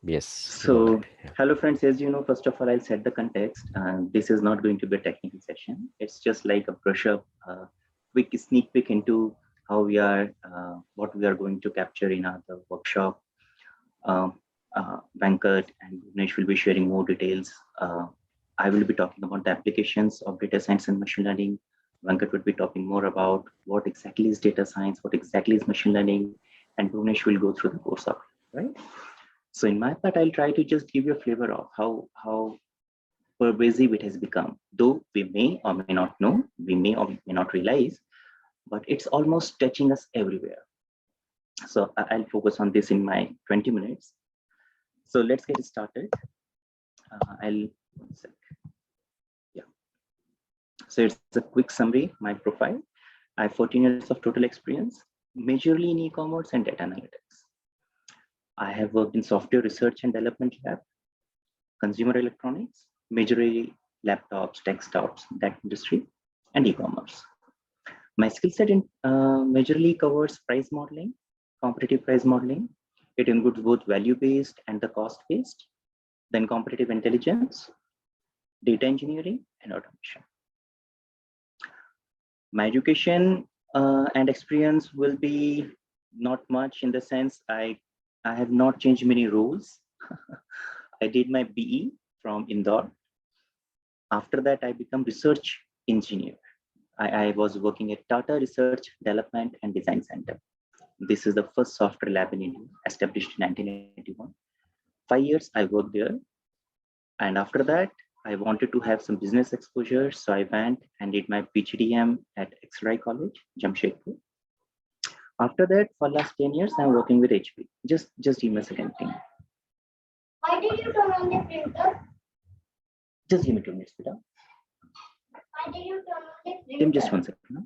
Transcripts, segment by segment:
Yes, go So, ahead. Yeah. hello friends, as you know, first of all, I'll set the context. This is not going to be a technical session. It's just like a brush up, quick sneak peek into how we are, what we are going to capture in our the workshop. Um, Venkat and Bhuvnesh will be sharing more details. I will be talking about the applications of data science and machine learning. Venkat would be talking more about what exactly is data science, what exactly is machine learning, and Bhuvnesh will go through the course of it, right? So in my part, I'll try to just give you a flavor of how pervasive it has become. Though we may or may not know, we may or may not realize, but it's almost touching us everywhere. So I'll focus on this in my 20 minutes. So let's get started. I'll one sec. Yeah. So it's a quick summary. My profile. I have 14 years of total experience, majorly in e-commerce and data analytics. I have worked in software research and development lab, consumer electronics, majorly laptops, desktops, that industry, and e-commerce. My skill set in majorly covers price modeling, competitive price modeling. It includes both value-based and the cost-based, then competitive intelligence, data engineering, and automation. My education and experience will be not much in the sense I have not changed many roles. I did my BE from Indore. After that, I become research engineer. I was working at Tata Research Development and Design Center. This is the first software lab in India, established in 1981. 5 years I worked there. And after that, I wanted to have some business exposure. So I went and did my PGDM at X-Ray College, Jamshedpur. After that, for last 10 years, I'm working with HP. Just give me a second, thing. Why did you turn on the printer? Just give me 2 minutes, Peter. Why did you turn on the printer? Tim, just one second. No?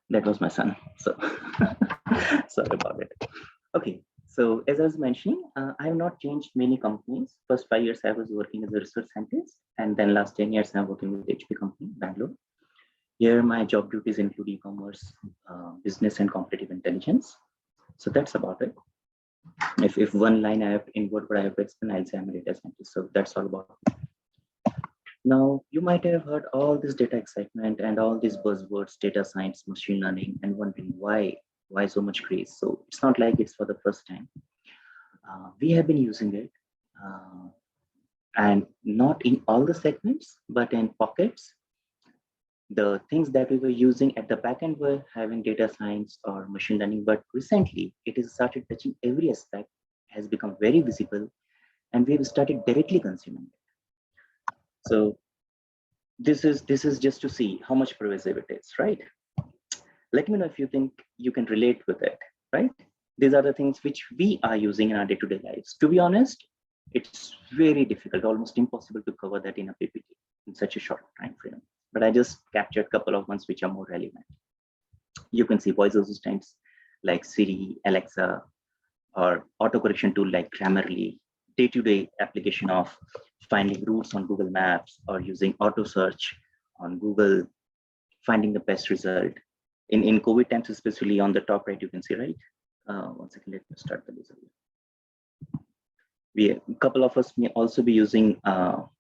That was my son. So sorry about it. Okay. So as I was mentioning, I have not changed many companies. First 5 years I was working as a research scientist, and then last 10 years I'm working with HP company, Bangalore. Here my job duties include e-commerce, business and competitive intelligence. So that's about it. If one line I have in what I have to explain, I'll say I'm a data scientist. So that's all about it. Now, you might have heard all this data excitement and all these buzzwords, data science, machine learning, and wondering why so much craze. So it's not like it's for the first time. We have been using it, and not in all the segments, but in pockets. The things that we were using at the backend were having data science or machine learning, but recently it has started touching every aspect, has become very visible, and we have started directly consuming it. So this is just to see how much pervasive it is, right? Let me know if you think you can relate with it, right? These are the things which we are using in our day-to-day lives. To be honest, it's very difficult, almost impossible to cover that in a PPT in such a short time frame. But I just captured a couple of ones which are more relevant. You can see voice assistants like Siri, Alexa, or autocorrection tool like Grammarly, day-to-day application of finding routes on Google Maps or using auto search on Google, finding the best result. In COVID times, especially on the top right, you can see, right? One second, let me start the visual. A couple of us may also be using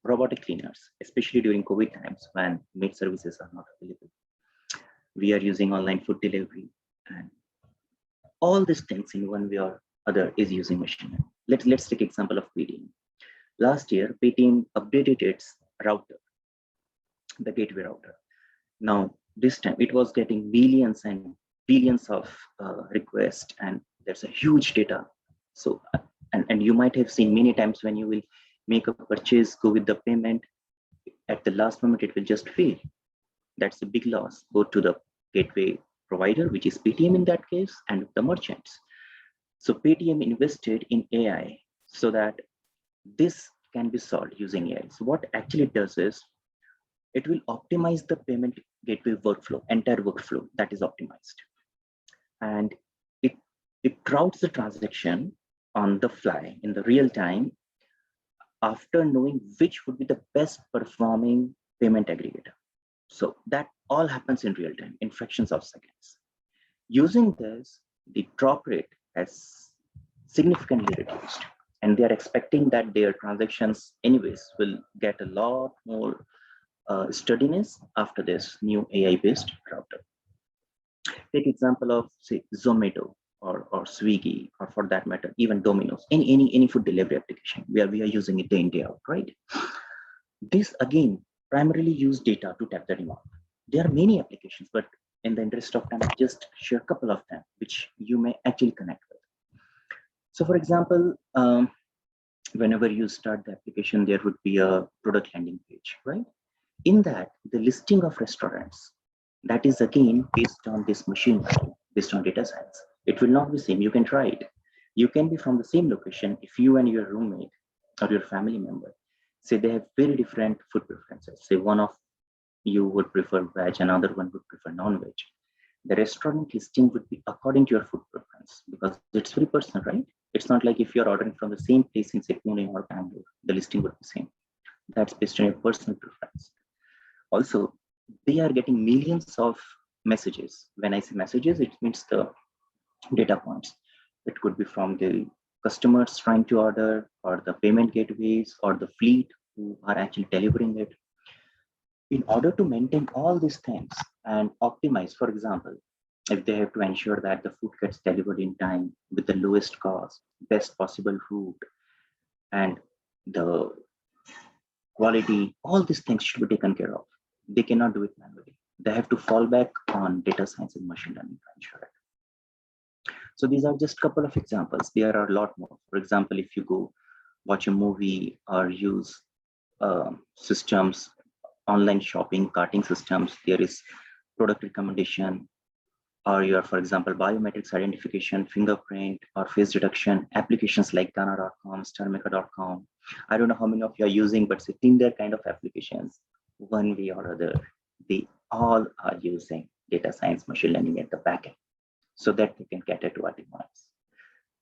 robotic cleaners, especially during COVID times when maid services are not available. We are using online food delivery, and all these things in one way or other is using machine learning. Let's take example of Paytm. Last year, Paytm updated its router, the gateway router. Now, this time it was getting millions and billions of requests, and there's a huge data. So, and you might have seen many times when you will make a purchase, go with the payment, at the last moment, it will just fail. That's a big loss, both to the gateway provider, which is Paytm in that case, and the merchants. So Paytm invested in AI so that this can be solved using AI. So what actually it does is it will optimize the payment gateway workflow, entire workflow that is optimized. And it routes the transaction on the fly in the real time after knowing which would be the best performing payment aggregator. So that all happens in real time in fractions of seconds. Using this, the drop rate has significantly reduced, and they are expecting that their transactions anyways will get a lot more sturdiness after this new AI-based router. Take example of say Zomato or Swiggy, or for that matter, even Domino's, any food delivery application where we are using it day in, day out, right? This again primarily use data to tap the demand. There are many applications, but in the interest of time, just share a couple of them which you may actually connect with. So for example, whenever you start the application, there would be a product landing page, right? In that, the listing of restaurants, that is again based on this machine learning, based on data science. It will not be same. You can try it. You can be from the same location if you and your roommate or your family member say they have very different food preferences. Say one of you would prefer veg, another one would prefer non-veg. The restaurant listing would be according to your food preference because it's very personal, right? It's not like if you're ordering from the same place in say Pune or Bangalore, the listing would be same. That's based on your personal preference. Also, they are getting millions of messages. When I say messages, it means the data points. It could be from the customers trying to order, or the payment gateways, or the fleet who are actually delivering it. In order to maintain all these things and optimize, for example, if they have to ensure that the food gets delivered in time with the lowest cost, best possible route, and the quality, all these things should be taken care of. They cannot do it manually. They have to fall back on data science and machine learning to ensure it. So these are just a couple of examples. There are a lot more. For example, if you go watch a movie or use systems, online shopping, carting systems, there is product recommendation, or your, for example, biometrics identification, fingerprint, or face detection, applications like Ghana.com, StarMaker.com. I don't know how many of you are using, but say Tinder kind of applications, one way or other, they all are using data science, machine learning at the back end so that they can cater to our demands.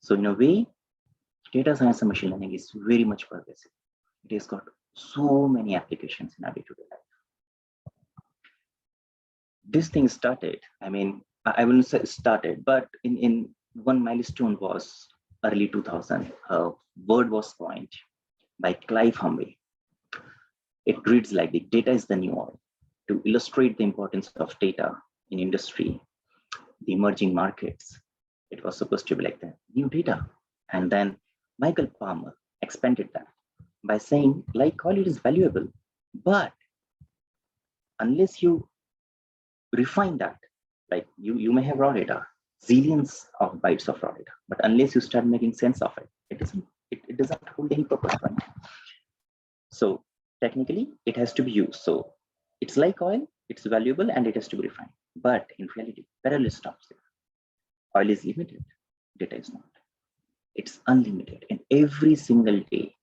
So in a way, data science and machine learning is very much pervasive. It has got so many applications in our day-to-day life. This thing started, I mean, I wouldn't say started, but in one milestone was early 2000. A word was coined by Clive Humvey. It reads like the data is the new oil. To illustrate the importance of data in industry, the emerging markets, it was supposed to be like the new data. And then Michael Palmer expanded that by saying, like oil, it is valuable, but unless you refine that, like you may have raw data, zillions of bytes of raw data, but unless you start making sense of it, it doesn't hold any purpose, right? So technically it has to be used. So it's like oil, it's valuable and it has to be refined. But in reality, parallel stops there. Oil is limited, data is not. It's unlimited, and every single day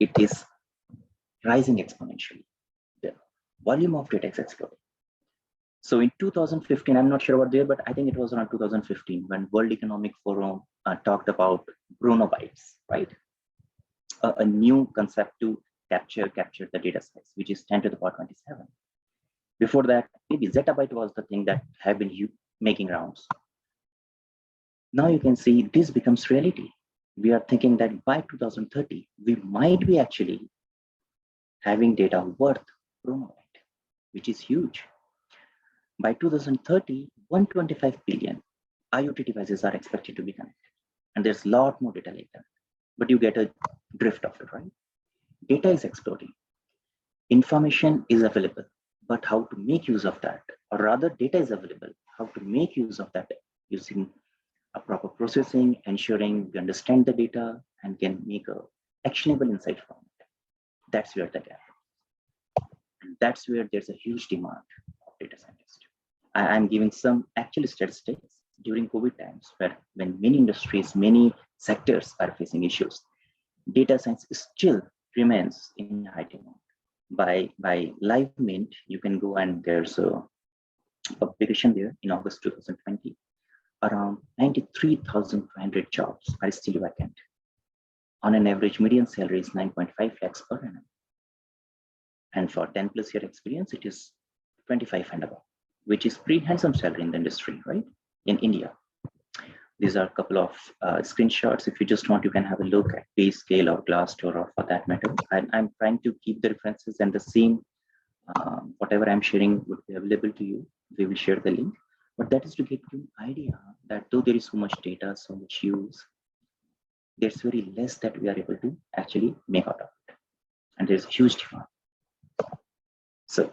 it is rising exponentially. The volume of data is exploding. So in 2015, I'm not sure what year, but I think it was around 2015 when World Economic Forum talked about Chronobytes, right? A new concept to capture the data size, which is 10 to the power 27. Before that, maybe zettabyte was the thing that have been making rounds. Now you can see this becomes reality. We are thinking that by 2030, we might be actually having data worth chronobyte, which is huge. By 2030, 125 billion IoT devices are expected to be connected. And there's a lot more data like that. But you get a drift of it, right? Data is exploding. Information is available, but how to make use of that, or rather data is available, how to make use of that using a proper processing, ensuring we understand the data and can make a actionable insight from it. That's where the gap is. And that's where there's a huge demand of data scientists. I'm giving some actual statistics during COVID times where when many industries, many sectors are facing issues, data science still remains in high demand. By LiveMint, you can go and there's a publication there in August 2020 around 93,500 jobs are still vacant. On an average, median salary is 9.5 lakhs per annum. And for 10 plus year experience, it is 25 and above, which is pretty handsome salary in the industry, right? In India. These are a couple of screenshots. If you just want, you can have a look at PayScale or Glassdoor, or for that matter. I'm trying to keep the references and the same, whatever I'm sharing would be available to you. We will share the link. But that is to give you an idea that though there is so much data, so much use, there's very less that we are able to actually make out of it. And there's huge demand. So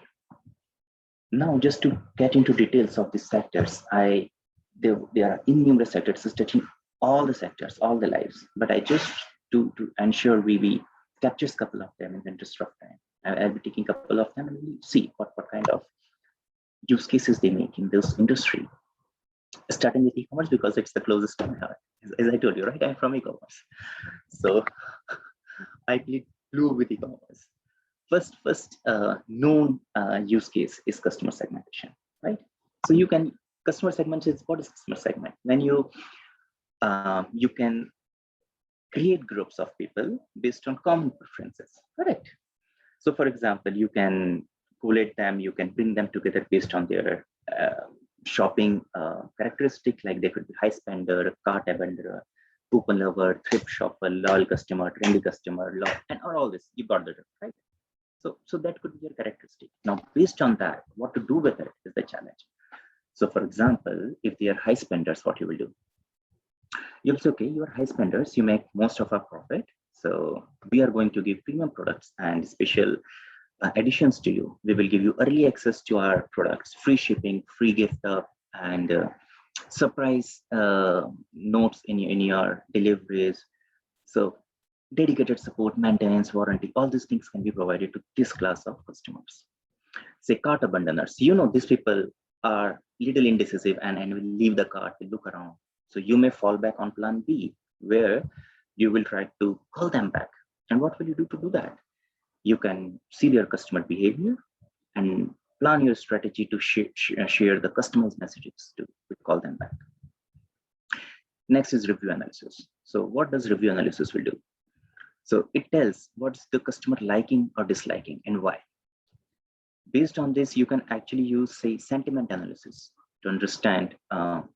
now just to get into details of these sectors, there are innumerable sectors touching all the sectors, all the lives. But I just to ensure we capture a couple of them in the interest of time. I'll be taking a couple of them and we'll see what kind of use cases they make in this industry. Starting with e-commerce because it's the closest to my heart. As I told you, right? I'm from e-commerce. So I played blue with e-commerce. First known use case is customer segmentation, right? So you can, customer segment is, what is customer segment? When you can create groups of people based on common preferences, correct? So for example, you can collate them, you can bring them together based on their shopping characteristic, like they could be high spender, cart abandoner, coupon lover, thrift shopper, loyal customer, trendy customer, and all this, you got the right? So that could be your characteristic. Now, based on that, what to do with it is the challenge. So for example, if they are high spenders, what you will do? You'll say, okay, you are high spenders, you make most of our profit. So we are going to give premium products and special additions to you. We will give you early access to our products, free shipping, free gift up, and surprise notes in your deliveries. So dedicated support, maintenance, warranty, all these things can be provided to this class of customers. Say cart abandoners, these people are little indecisive and will leave the cart, will look around. So you may fall back on plan B, where you will try to call them back. And what will you do to do that? You can see their customer behavior and plan your strategy to share the customer's messages to call them back. Next is review analysis. So what does review analysis will do? So it tells what's the customer liking or disliking and why. Based on this, you can actually use, say, sentiment analysis to understand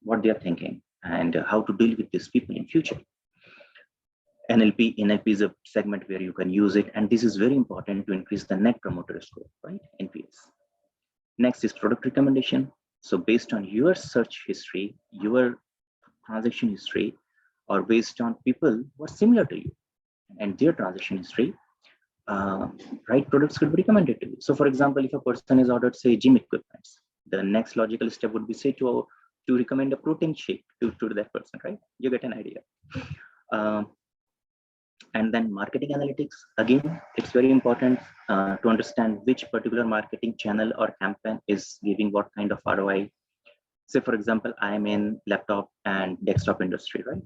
what they are thinking and how to deal with these people in future. NLP is a segment where you can use it, and this is very important to increase the net promoter score, right? NPS. Next is product recommendation. So based on your search history, your transaction history, or based on people who are similar to you and their transaction history, right products could be recommended to you. So for example, if a person is ordered, say, gym equipments, the next logical step would be, say, to recommend a protein shake to that person, right? You get an idea. And then marketing analytics, again, it's very important to understand which particular marketing channel or campaign is giving what kind of ROI. Say, for example, I'm in laptop and desktop industry, right?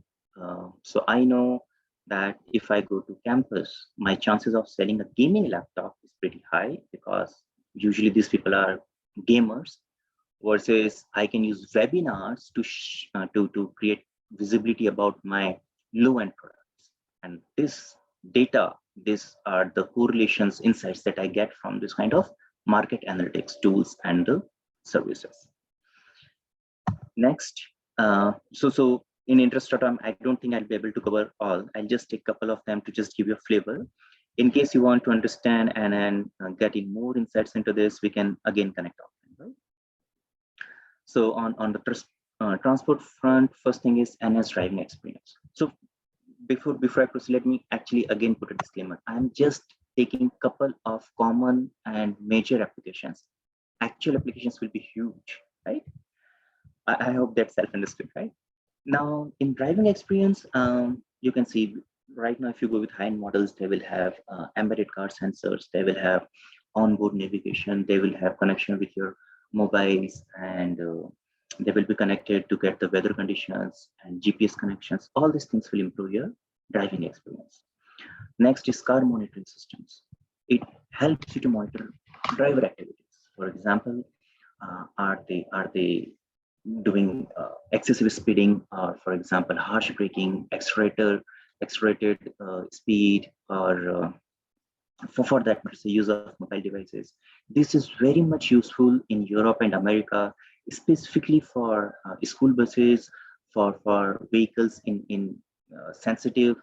So I know that if I go to campus, my chances of selling a gaming laptop is pretty high because usually these people are gamers, versus I can use webinars to create visibility about my low-end products. And this data, these are the correlations, insights that I get from this kind of market analytics tools and the services. Next, so in interest of time, I don't think I'll be able to cover all. I'll just take a couple of them to just give you a flavor. In case you want to understand and then get in more insights into this, we can again connect offline, right? So on the transport front, first thing is NS driving experience. So before I proceed, let me actually again put a disclaimer. I'm just taking a couple of common and major applications. Actual applications will be huge, right? I hope that's self-understood, right? Now, in driving experience, you can see right now, if you go with high-end models, they will have embedded car sensors, they will have onboard navigation, they will have connection with your mobiles, and they will be connected to get the weather conditions and GPS connections. All these things will improve your driving experience. Next is car monitoring systems. It helps you to monitor driver activities. For example, are they doing excessive speeding, or for example, harsh braking, accelerated speed, or for that matter, the use of mobile devices. This is very much useful in Europe and America, specifically for school buses, for vehicles in sensitive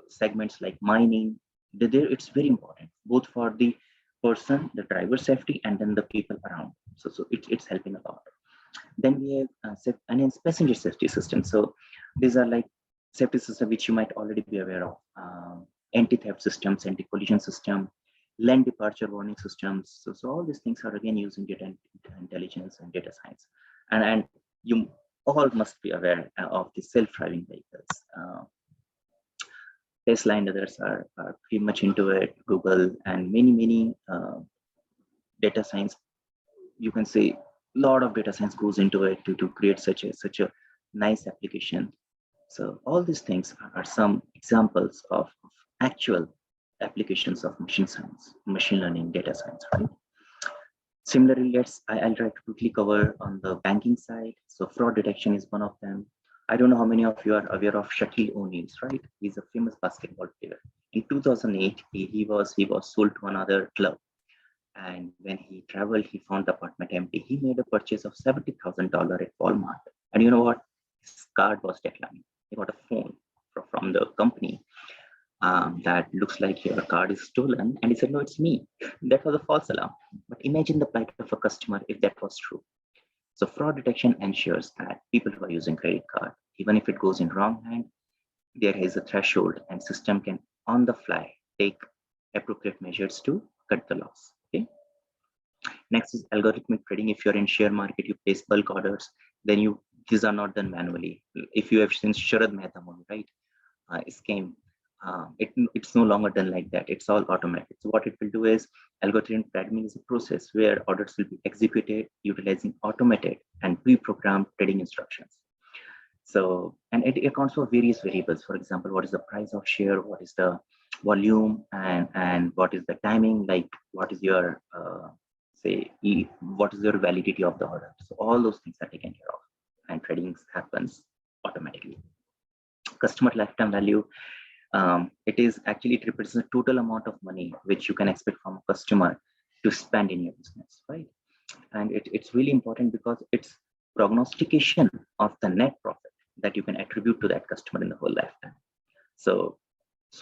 segments like mining. It's very important, both for the person, the driver safety, and then the people around. So it's helping a lot. Then we have and passenger safety system. So these are like safety system which you might already be aware of. Anti-theft systems, anti-collision system, lane departure warning systems. So all these things are again using data intelligence and data science. And you all must be aware of the self-driving vehicles. Tesla and others are pretty much into it. Google and many data science, you can say a lot of data science goes into it to create such a nice application. So all these things are some examples of actual applications of machine science, machine learning, data science, right? Similarly, I'll try to quickly cover on the banking side. So fraud detection is one of them. I don't know how many of you are aware of Shaquille O'Neal, right? He's a famous basketball player. In 2008, he was sold to another club. And when he traveled, he found the apartment empty. He made a purchase of $70,000 at Walmart. And you know what? His card was declined. He got a phone from the company that looks like your card is stolen. And he said, no, it's me. That was a false alarm. But imagine the plight of a customer if that was true. So fraud detection ensures that people who are using credit card, even if it goes in wrong hand, there is a threshold and system can on the fly take appropriate measures to cut the loss. Okay. Next is algorithmic trading. If you're in share market, you place bulk orders, then these are not done manually. If you have seen Sharad Mehta movie, right? Scheme. It's no longer done like that. It's all automatic. So what it will do is algorithmic trading is a process where orders will be executed utilizing automated and pre-programmed trading instructions. So, and it accounts for various variables. For example, what is the price of share? What is the volume? And what is the timing? Like, what is your what is your validity of the order? So all those things are taken care of, and trading happens automatically. Customer lifetime value. It represents the total amount of money which you can expect from a customer to spend in your business, right? And it's really important because it's prognostication of the net profit that you can attribute to that customer in the whole lifetime. So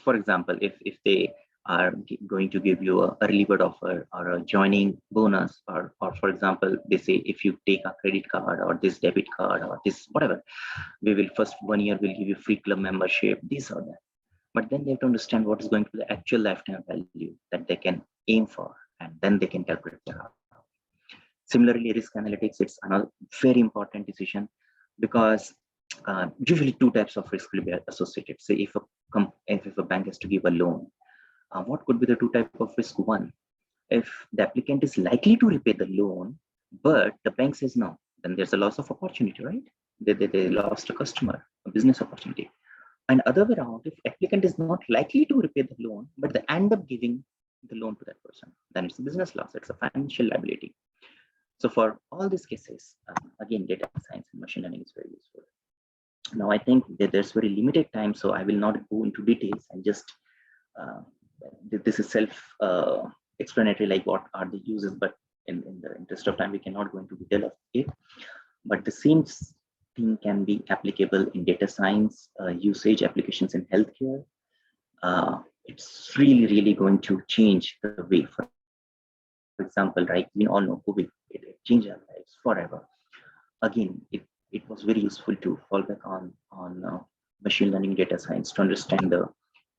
for example, if they are going to give you a early bird offer or a joining bonus, or for example, they say, if you take a credit card or this debit card or this whatever, we will first 1 year we'll give you free club membership, this or that. But then they have to understand what is going to be the actual lifetime value that they can aim for, and then they can calculate the ROI. Similarly, risk analytics, it's another very important decision, because usually two types of risk will be associated. Say if a bank has to give a loan, what could be the two types of risk? One, if the applicant is likely to repay the loan, but the bank says no, then there's a loss of opportunity, right? They lost a customer, a business opportunity. And other way around, if applicant is not likely to repay the loan, but they end up giving the loan to that person, then it's a business loss, it's a financial liability. So for all these cases, again, data science and machine learning is very useful. Now, I think that there's very limited time, so I will not go into details, and just this is self-explanatory, like what are the uses, but in the interest of time, we cannot go into detail of it. But the same thing can be applicable in data science, usage applications in healthcare. It's really going to change the way. For example, right, we all know COVID, it changed our lives forever. Again, it was very useful to fall back on machine learning, data science, to understand the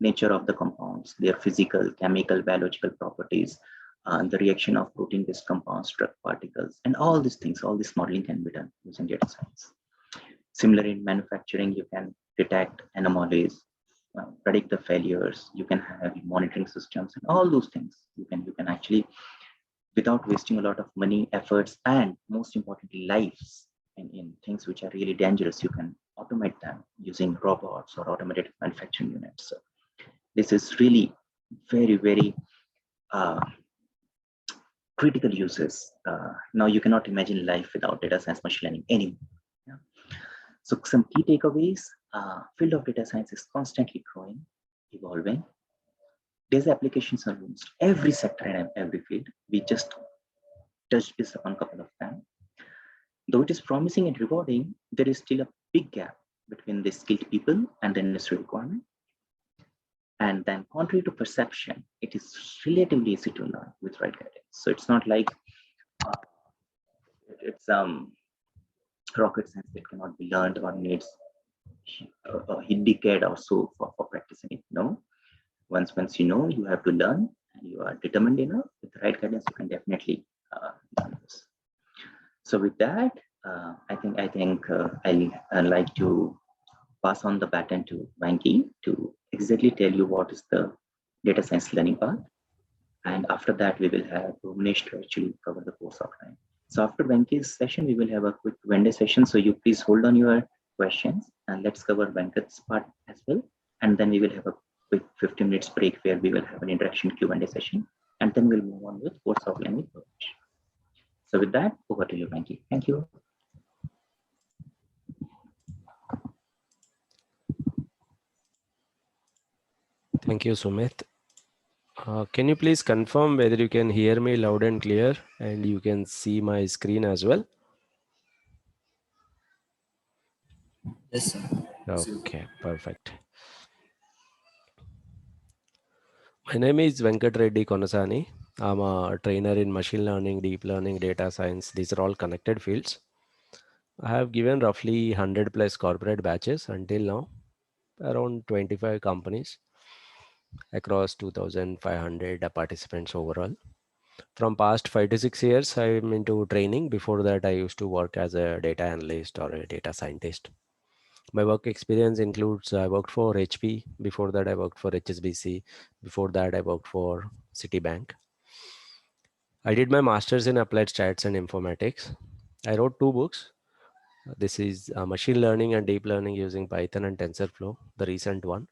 nature of the compounds, their physical, chemical, biological properties, the reaction of protein-based compounds, drug particles, and all these things. All this modeling can be done using data science. Similarly, in manufacturing, you can detect anomalies, predict the failures. You can have monitoring systems, and all those things. You can actually, without wasting a lot of money, efforts, and most importantly, lives in things which are really dangerous, you can automate them using robots or automated manufacturing units. So this is really very critical uses. Now you cannot imagine life without data science, machine learning anymore. So some key takeaways, field of data science is constantly growing, evolving. There's applications in almost every sector and every field. We just touched this upon a couple of times. Though it is promising and rewarding, there is still a big gap between the skilled people and the industry requirement. And then contrary to perception, it is relatively easy to learn with right guidance. So it's not like it's rocket science that cannot be learned or needs a decade or so for practicing it. No, once you know, you have to learn, and you are determined enough with the right guidance, you can definitely learn this. So with that, I think I'd like to pass on the baton to Vanki to exactly tell you what is the data science learning path. And after that, we will have Bhuvnesh to actually cover the course outline. So after Venki's session, we will have a quick Q&A session. So you please hold on your questions and let's cover Venkat's part as well. And then we will have a quick 15 minutes break where we will have an interaction Q&A session. And then we'll move on with course outline with Bhuvnesh. So with that, over to you, Venki. Thank you. Thank you, Sumit. Can you please confirm whether you can hear me loud and clear and you can see my screen as well? Yes, sir. Okay, perfect. My name is Venkat Reddy Konasani. I'm a trainer in machine learning, deep learning, data science. These are all connected fields. I have given roughly 100 plus corporate batches until now, around 25 companies across 2,500 participants overall. From past 5 to 6 years, I'm into training. Before that, I used to work as a data analyst or a data scientist. My work experience includes I worked for HP. Before that, I worked for HSBC. Before that, I worked for Citibank. I did my master's in applied stats and informatics. I wrote 2 books. This is machine learning and deep learning using Python and TensorFlow, the recent one.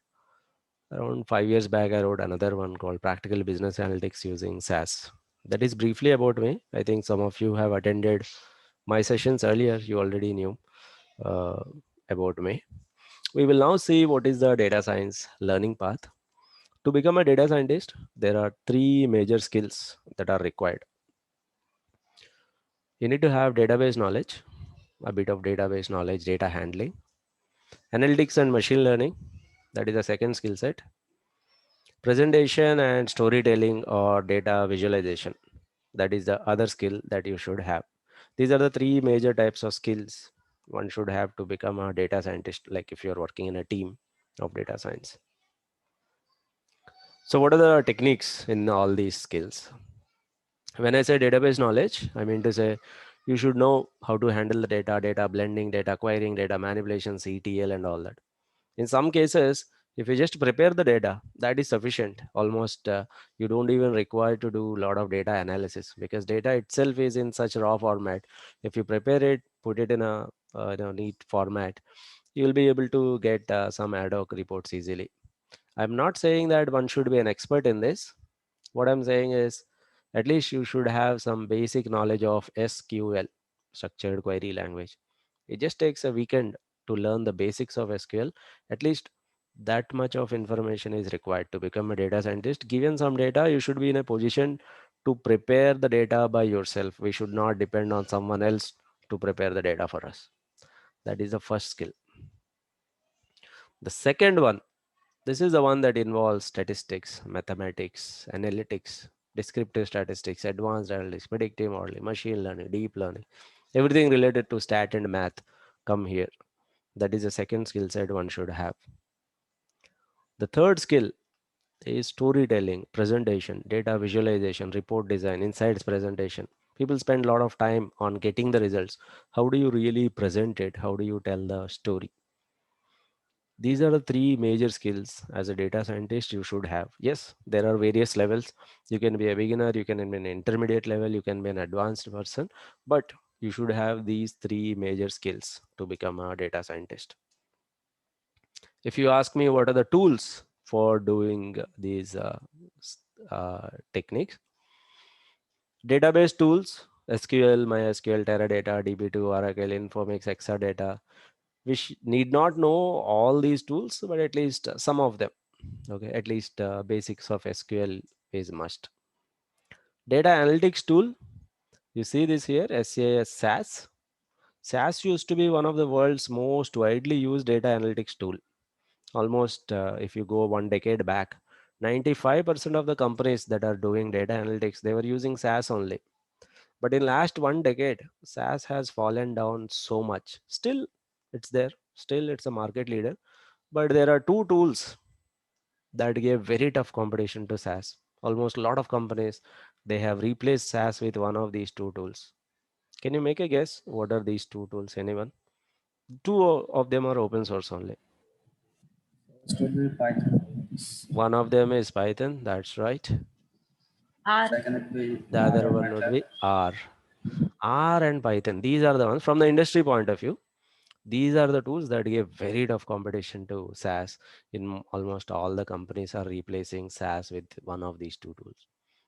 Around 5 years back, I wrote another one called Practical Business Analytics using SAS. That is briefly about me. I think some of you have attended my sessions earlier. You already knew about me. We will now see what is the data science learning path. To become a data scientist, there are 3 major skills that are required. You need to have database knowledge, a bit of database knowledge, data handling, analytics and machine learning. That is the second skill set. Presentation and storytelling or data visualization. That is the other skill that you should have. These are the 3 major types of skills one should have to become a data scientist, like if you're working in a team of data science. So what are the techniques in all these skills? When I say database knowledge, I mean to say you should know how to handle the data, data blending, data querying, data manipulation, ETL and all that. In some cases, if you just prepare the data, that is sufficient. Almost you don't even require to do a lot of data analysis because data itself is in such raw format. If you prepare it, put it in a neat format, you will be able to get some ad hoc reports easily. I'm not saying that one should be an expert in this. What I'm saying is at least you should have some basic knowledge of SQL, structured query language. It just takes a weekend to learn the basics of SQL. At least that much of information is required to become a data scientist. Given some data, you should be in a position to prepare the data by yourself. We should not depend on someone else to prepare the data for us. That is the first skill. The second one, this is the one that involves statistics, mathematics, analytics, descriptive statistics, advanced analytics, predictive modeling, machine learning, deep learning, everything related to stat and math come here. That is the second skill set one should have. The third skill is storytelling, presentation, data visualization, report design, insights presentation. People spend a lot of time on getting the results. How do you really present it? How do you tell the story? These are the 3 major skills as a data scientist you should have. Yes, there are various levels. You can be a beginner, you can be an intermediate level, you can be an advanced person, but you should have these 3 major skills to become a data scientist. If you ask me what are the tools for doing these techniques, database tools, SQL, MySQL, Teradata, DB2, Oracle, Informix, Exadata, We need not know all these tools, but at least some of them. Okay, at least basics of SQL is must. Data analytics tool, you see this here, SAS SAS. SAS used to be one of the world's most widely used data analytics tool. Almost, if you go 1 decade back, 95% of the companies that are doing data analytics, they were using SAS only. But in last 1 decade, SAS has fallen down so much. Still, it's there. Still, it's a market leader. But there are two tools that gave very tough competition to SAS. Almost a lot of companies, they have replaced SAS with one of these two tools. Can you make a guess? What are these two tools? Anyone? Two of them are open source only. First would be Python. One of them is Python. That's right. R. Second would be The R other or one would MATLAB. be R. R and Python. These are the ones from the industry point of view. These are the tools that give very tough competition to SAS. In almost all the companies are replacing SAS with one of these two tools.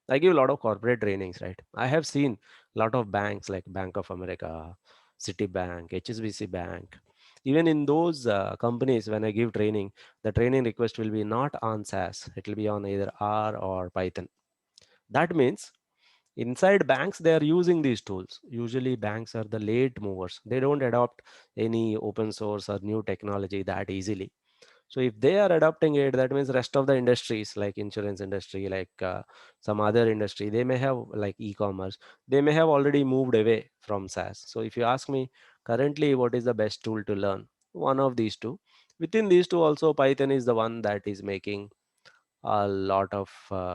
I give a lot of corporate trainings, right? I have seen a lot of banks like Bank of America, Citibank, HSBC Bank. Even in those companies, when I give training, the training request will be not on SAS. It will be on either R or Python. That means inside banks, they are using these tools. Usually banks are the late movers. They don't adopt any open source or new technology that easily. So if they are adopting it, that means rest of the industries like insurance industry, like some other industry, they may have like e-commerce, they may have already moved away from SAS. So if you ask me currently what is the best tool to learn, one of these two. Within these two also, Python is the one that is making a lot of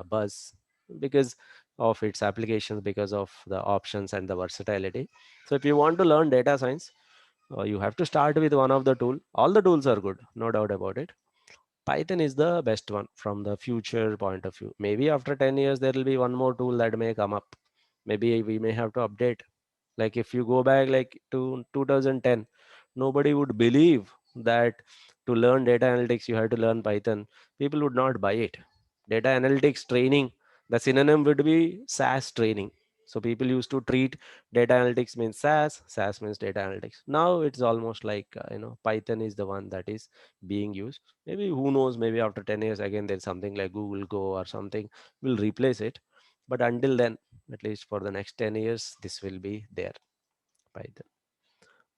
buzz because of its applications, because of the options and the versatility. So if you want to learn data science, you have to start with one of the tool. All the tools are good, no doubt about it. Python is the best one from the future point of view. Maybe after 10 years, there will be one more tool that may come up. Maybe we may have to update. Like if you go back like to 2010, nobody would believe that to learn data analytics, you have to learn Python. People would not buy it. Data analytics training, the synonym would be SAS training. So people used to treat data analytics means SAS, SAS means data analytics. Now it's almost like, Python is the one that is being used. Maybe who knows, maybe after 10 years, again, there's something like Google Go or something will replace it. But until then, at least for the next 10 years, this will be there. Python.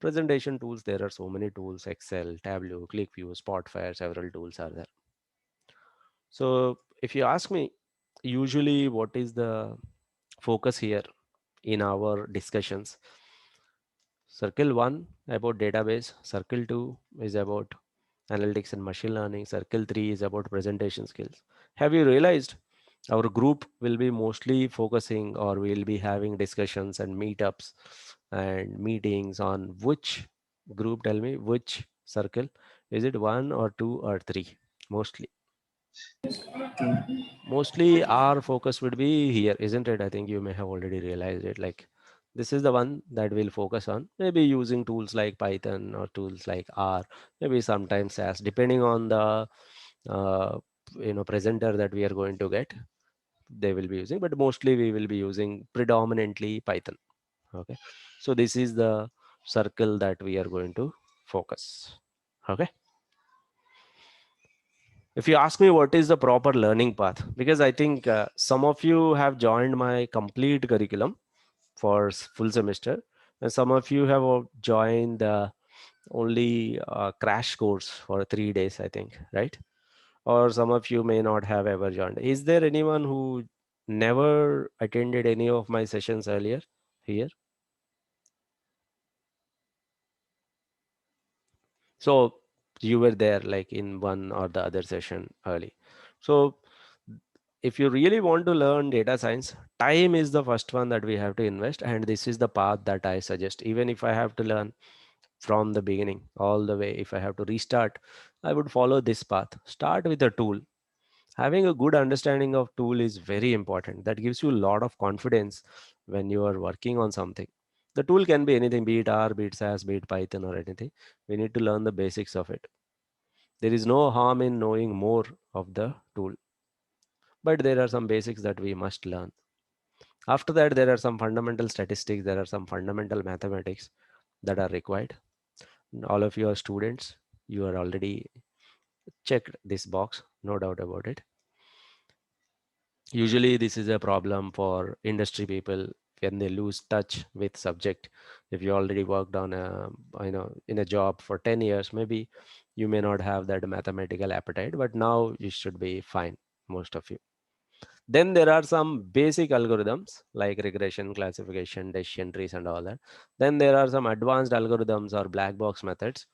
Presentation tools, there are so many tools: Excel, Tableau, ClickView, Spotfire, several tools are there. So if you ask me, usually what is the focus here in our discussions? Circle 1 about database, circle 2 is about analytics and machine learning, circle 3 is about presentation skills. Have you realized our group will be mostly focusing, or we'll be having discussions and meetups and meetings on which group? Tell me which circle. Is it 1 or 2 or 3? Mostly. Mostly our focus would be here, isn't it? I think you may have already realized it. Like this is the one that we'll focus on, maybe using tools like Python or tools like R, maybe sometimes SAS, depending on the uh, presenter that we are going to get, they will be using, but mostly we will be using predominantly Python. Okay, so this is the circle that we are going to focus. Okay, if you ask me what is the proper learning path, because I think some of you have joined my complete curriculum for full semester, and some of you have joined only crash course for 3 days, I think, right? Or some of you may not have ever joined. Is there anyone who never attended any of my sessions earlier here? So you were there like in one or the other session early. So if you really want to learn data science, time is the first one that we have to invest. And this is the path that I suggest. Even if I have to learn from the beginning all the way, if I have to restart, I would follow this path. Start with a tool. Having a good understanding of tool is very important. That gives you a lot of confidence when you are working on something. The tool can be anything, be it R, be it SAS, be it Python or anything. We need to learn the basics of it. There is no harm in knowing more of the tool, but there are some basics that we must learn. After that, there are some fundamental statistics, there are some fundamental mathematics that are required. All of you are students. You are already checked this box, no doubt about it. Usually this is a problem for industry people when they lose touch with subject. If you already worked on a, in a job for 10 years, maybe you may not have that mathematical appetite, but now you should be fine, most of you. Then there are some basic algorithms like regression, classification, decision trees and all that. Then there are some advanced algorithms or black box methods,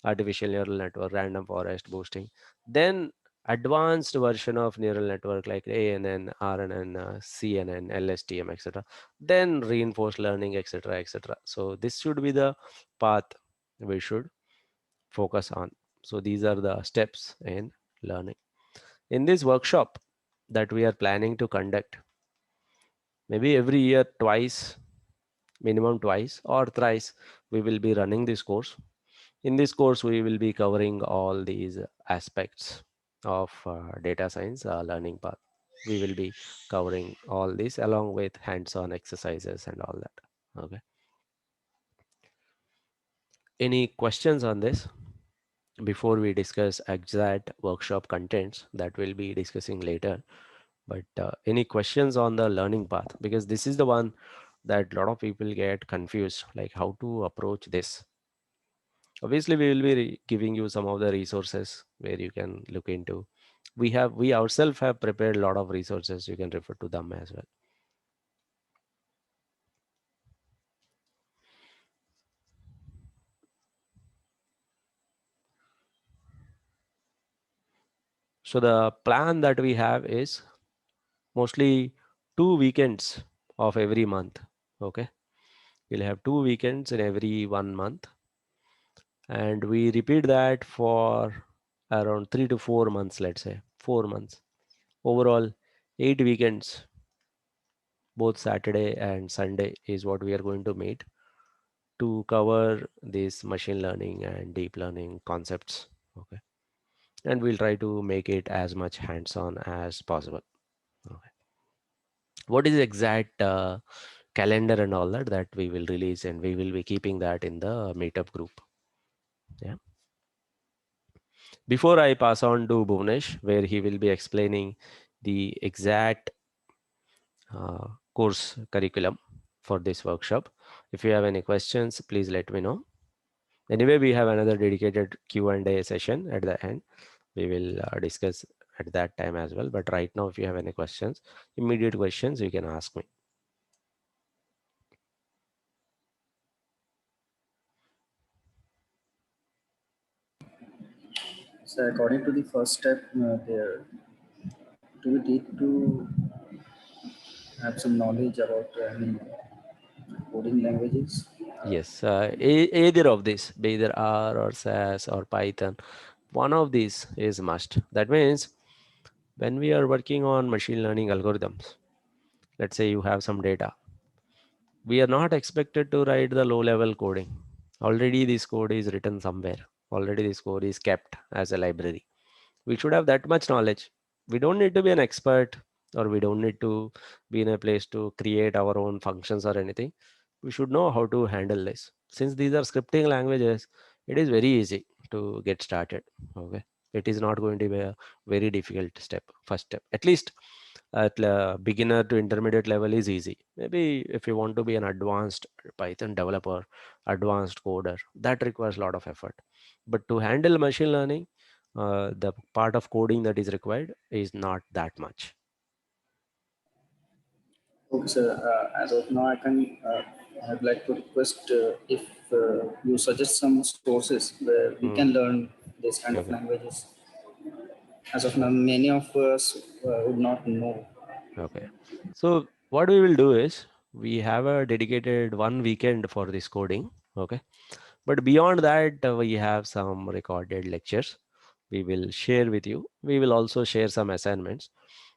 artificial neural network, random forest boosting. Then advanced version of neural network like ANN, RNN, CNN, LSTM, etc. Then reinforced learning, etc., etc. So this should be the path we should focus on. So these are the steps in learning. In this workshop that we are planning to conduct, maybe every year twice, minimum twice or thrice, we will be running this course. In this course, we will be covering all these aspects of data science learning path. We will be covering all this along with hands-on exercises and all that. Okay. Any questions on this before we discuss exact workshop contents that we'll be discussing later? But any questions on the learning path? Because this is the one that a lot of people get confused, like how to approach this. Obviously, we will be giving you some of the resources where you can look into. We ourselves have prepared a lot of resources. You can refer to them as well. So the plan that we have is mostly 2 weekends of every month. Okay. We'll have 2 weekends in every 1 month. And we repeat that for around 3 to 4 months, let's say 4 months. Overall, 8 weekends, both Saturday and Sunday is what we are going to meet to cover this machine learning and deep learning concepts. Okay. And we'll try to make it as much hands-on as possible. Okay. What is the exact calendar and all that we will release, and we will be keeping that in the meetup group. Yeah. Before I pass on to Bhuvnesh, where he will be explaining the exact course curriculum for this workshop. If you have any questions, please let me know. Anyway, we have another dedicated Q&A session at the end. We will discuss at that time as well. But right now, if you have any questions, immediate questions, you can ask me. So according to the first step, there, do we need to have some knowledge about coding languages? Yes, either of these, be either R or SAS or Python, one of these is must. That means when we are working on machine learning algorithms, let's say you have some data, we are not expected to write the low level coding. Already this code is written somewhere. Already this code is kept as a library. We should have that much knowledge. We don't need to be an expert, or we don't need to be in a place to create our own functions or anything. We should know how to handle this. Since these are scripting languages, it is very easy to get started. Okay. It is not going to be a very difficult step, first step. At least at beginner to intermediate level is easy. Maybe if you want to be an advanced Python developer, advanced coder, that requires a lot of effort. But to handle machine learning, the part of coding that is required is not that much. Okay, sir. As of now, I'd like to request if you suggest some sources where we can Hmm. learn this kind of Okay. languages. As of now, many of us would not know. Okay. So what we will do is we have a dedicated 1 weekend for this coding. Okay. But beyond that, we have some recorded lectures we will share with you. We will also share some assignments.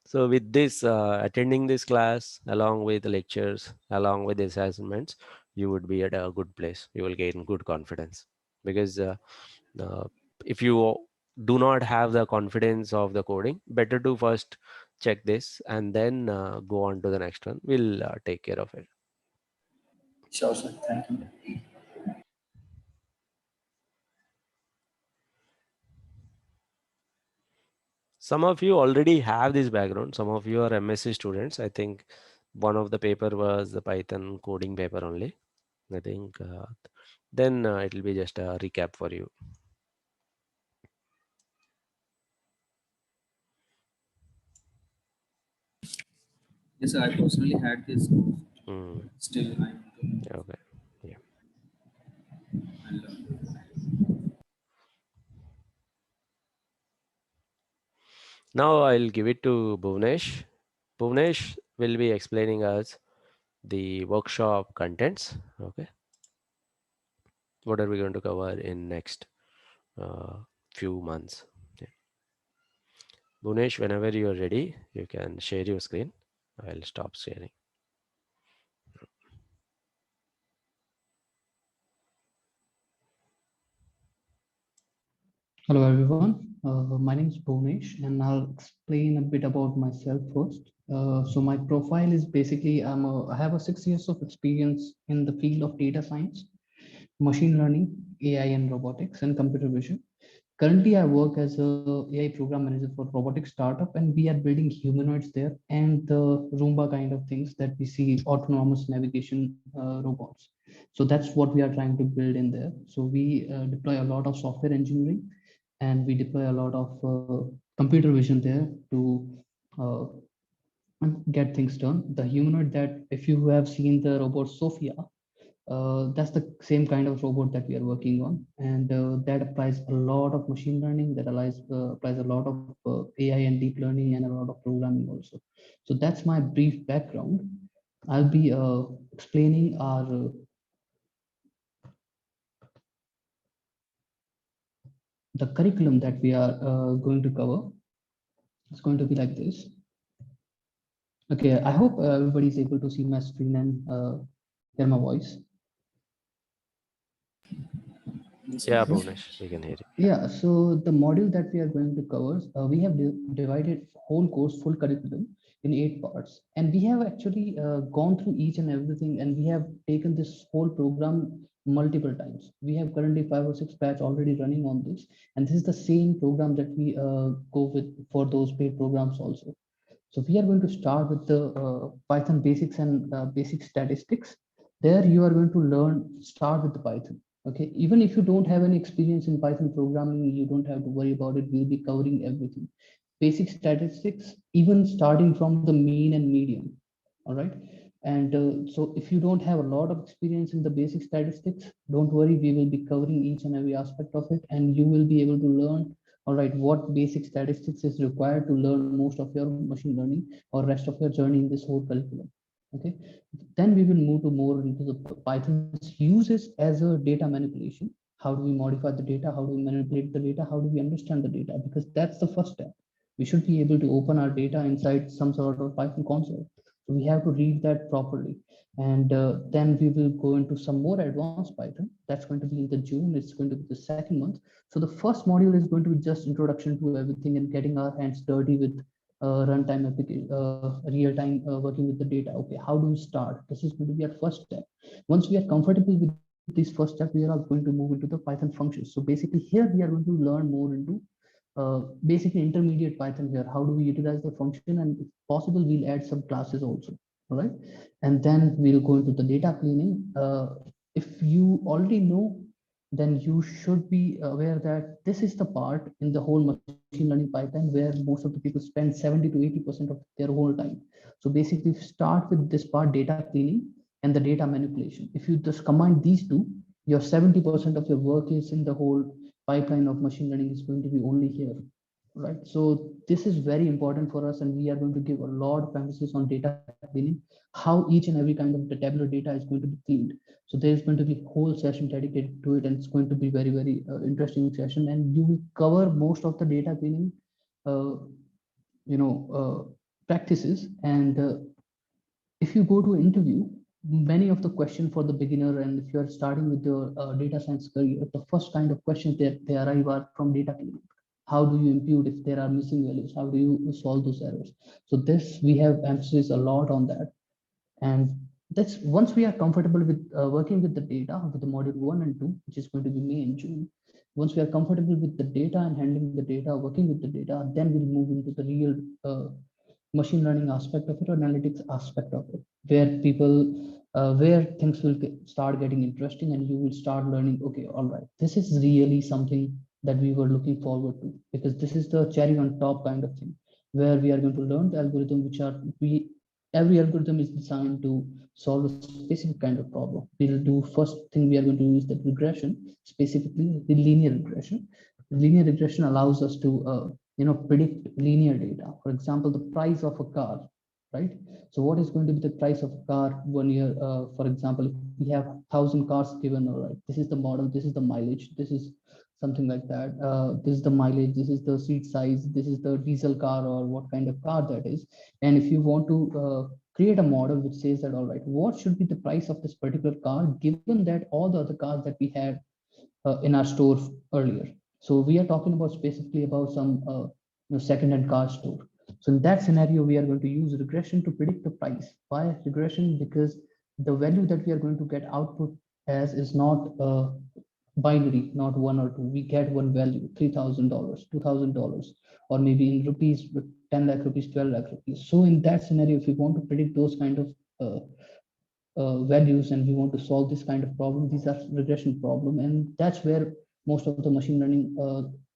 So with this, attending this class along with the lectures, along with the assignments, you would be at a good place. You will gain good confidence, because uh, if you do not have the confidence of the coding, better to first check this and then go on to the next one. We'll take care of it. Sure, sir. Thank you. some of you already have this background. Some of you are MSc students. I think one of the paper was the Python coding paper only. I think then it will be just a recap for you. Yes, I personally had this. Still, I'm Okay. Yeah. Now I'll give it to Bhuvnesh. Bhuvnesh will be explaining us the workshop contents. Okay. What are we going to cover in next few months? Yeah. Bhuvnesh, whenever you are ready, you can share your screen. I'll stop sharing. Hello everyone, my name is Bhunesh and I'll explain a bit about myself first. So my profile is basically I have a 6 years of experience in the field of data science, machine learning, AI and robotics and computer vision. Currently, I work as a AI program manager for robotic startup, and we are building humanoids there and the Roomba kind of things that we see autonomous navigation robots. So that's what we are trying to build in there. So we deploy a lot of software engineering, and we deploy a lot of computer vision there to uh, get things done. The humanoid that if you have seen the robot Sophia, that's the same kind of robot that we are working on, and that applies a lot of machine learning, that applies a lot of AI and deep learning and a lot of programming also. So that's my brief background. I'll be explaining our the curriculum that we are going to cover. It's going to be like this. Okay, I hope everybody is able to see my screen and hear my voice. Yeah, Bhuvnesh, we can hear you. Yeah, so the module that we are going to cover, we have divided whole course, full curriculum in 8 parts, and we have actually gone through each and everything, and we have taken this whole program multiple times. We have currently 5 or 6 batch already running on this, and this is the same program that we go with for those paid programs also. So we are going to start with the Python basics and basic statistics. There you are going to start with the Python. Okay, even if you don't have any experience in Python programming, you don't have to worry about it. We'll be covering everything. Basic statistics, even starting from the mean and median. All right. And so if you don't have a lot of experience in the basic statistics, don't worry, we will be covering each and every aspect of it, and you will be able to learn, all right, what basic statistics is required to learn most of your machine learning or rest of your journey in this whole curriculum. Okay, then we will move to more into the Python's uses as a data manipulation. How do we modify the data? How do we manipulate the data? How do we understand the data? Because that's the first step. We should be able to open our data inside some sort of Python console. So we have to read that properly. And then we will go into some more advanced Python. That's going to be in the June. It's going to be the second month. So the first module is going to be just introduction to everything and getting our hands dirty with runtime application, real-time working with the data. Okay, how do we start? This is going to be our first step. Once we are comfortable with this first step, we are going to move into the Python functions. So basically here we are going to learn more into basically intermediate Python here. How do we utilize the function? And if possible, we'll add some classes also. All right. And then we'll go into the data cleaning. If you already know, then you should be aware that this is the part in the whole machine learning Python where most of the people spend 70 to 80% of their whole time. So basically start with this part, data cleaning and the data manipulation. If you just combine these two, your 70% of your work is in the whole pipeline of machine learning is going to be only here, right? So this is very important for us, and we are going to give a lot of emphasis on data cleaning, how each and every kind of the tabular data is going to be cleaned. So there's going to be a whole session dedicated to it, and it's going to be very interesting session, and you will cover most of the data cleaning uh, you know practices. And if you go to an interview, many of the questions for the beginner, and if you are starting with your data science career, the first kind of questions that they arrive are from data cleaning. How do you impute if there are missing values? How do you solve those errors? So this, we have emphasis a lot on that. And That's once we are comfortable with working with the data with the module 1 and 2, which is going to be May and June. Once we are comfortable with the data and handling the data, working with the data, then we'll move into the real machine learning aspect of it, or analytics aspect of it, where where things will start getting interesting, and you will start learning, okay, all right, this is really something that we were looking forward to, because this is the cherry on top kind of thing, where we are going to learn the algorithm, which are every algorithm is designed to solve a specific kind of problem. We'll do first thing we are going to use the regression, specifically the linear regression. Linear regression allows us to predict linear data. For example, the price of a car, right? So what is going to be the price of a car 1 year? For example, if we have 1,000 cars given, all right, this is the model, this is the mileage, this is something like that. This is the mileage, this is the seat size, this is the diesel car or what kind of car that is. And if you want to create a model which says that, all right, what should be the price of this particular car, given that all the other cars that we had in our store earlier. So we are talking about specifically about some second-hand car store. So in that scenario, we are going to use regression to predict the price. Why regression? Because the value that we are going to get output as is not binary, not 1 or 2. We get one value, $3,000, $2,000, or maybe in rupees, 10 lakh rupees, 12 lakh rupees. So in that scenario, if we want to predict those kind of values and we want to solve this kind of problem, these are regression problem, and that's where most of the machine learning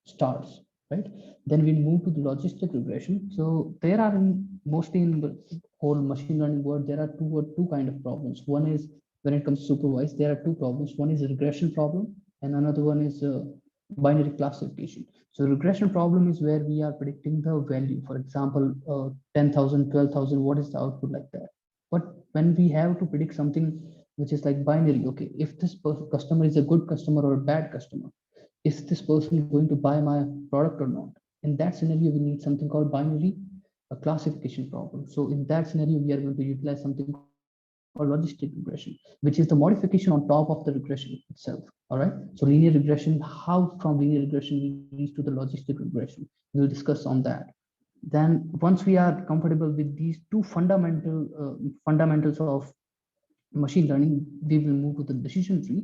starts, right? Then we move to the logistic regression. So there are mostly in the whole machine learning world, there are two kind of problems. One is when it comes to supervised, there are two problems. One is a regression problem, and another one is binary classification. So regression problem is where we are predicting the value. For example, 10,000, 12,000, what is the output like that? But when we have to predict something which is like binary, okay, if this customer is a good customer or a bad customer, is this person going to buy my product or not? In that scenario, we need something called binary a classification problem. So in that scenario, we are going to utilize something called logistic regression, which is the modification on top of the regression itself. All right. So linear regression, how from linear regression we reach to the logistic regression, we'll discuss on that. Then once we are comfortable with these two fundamentals of machine learning, we will move to the decision tree.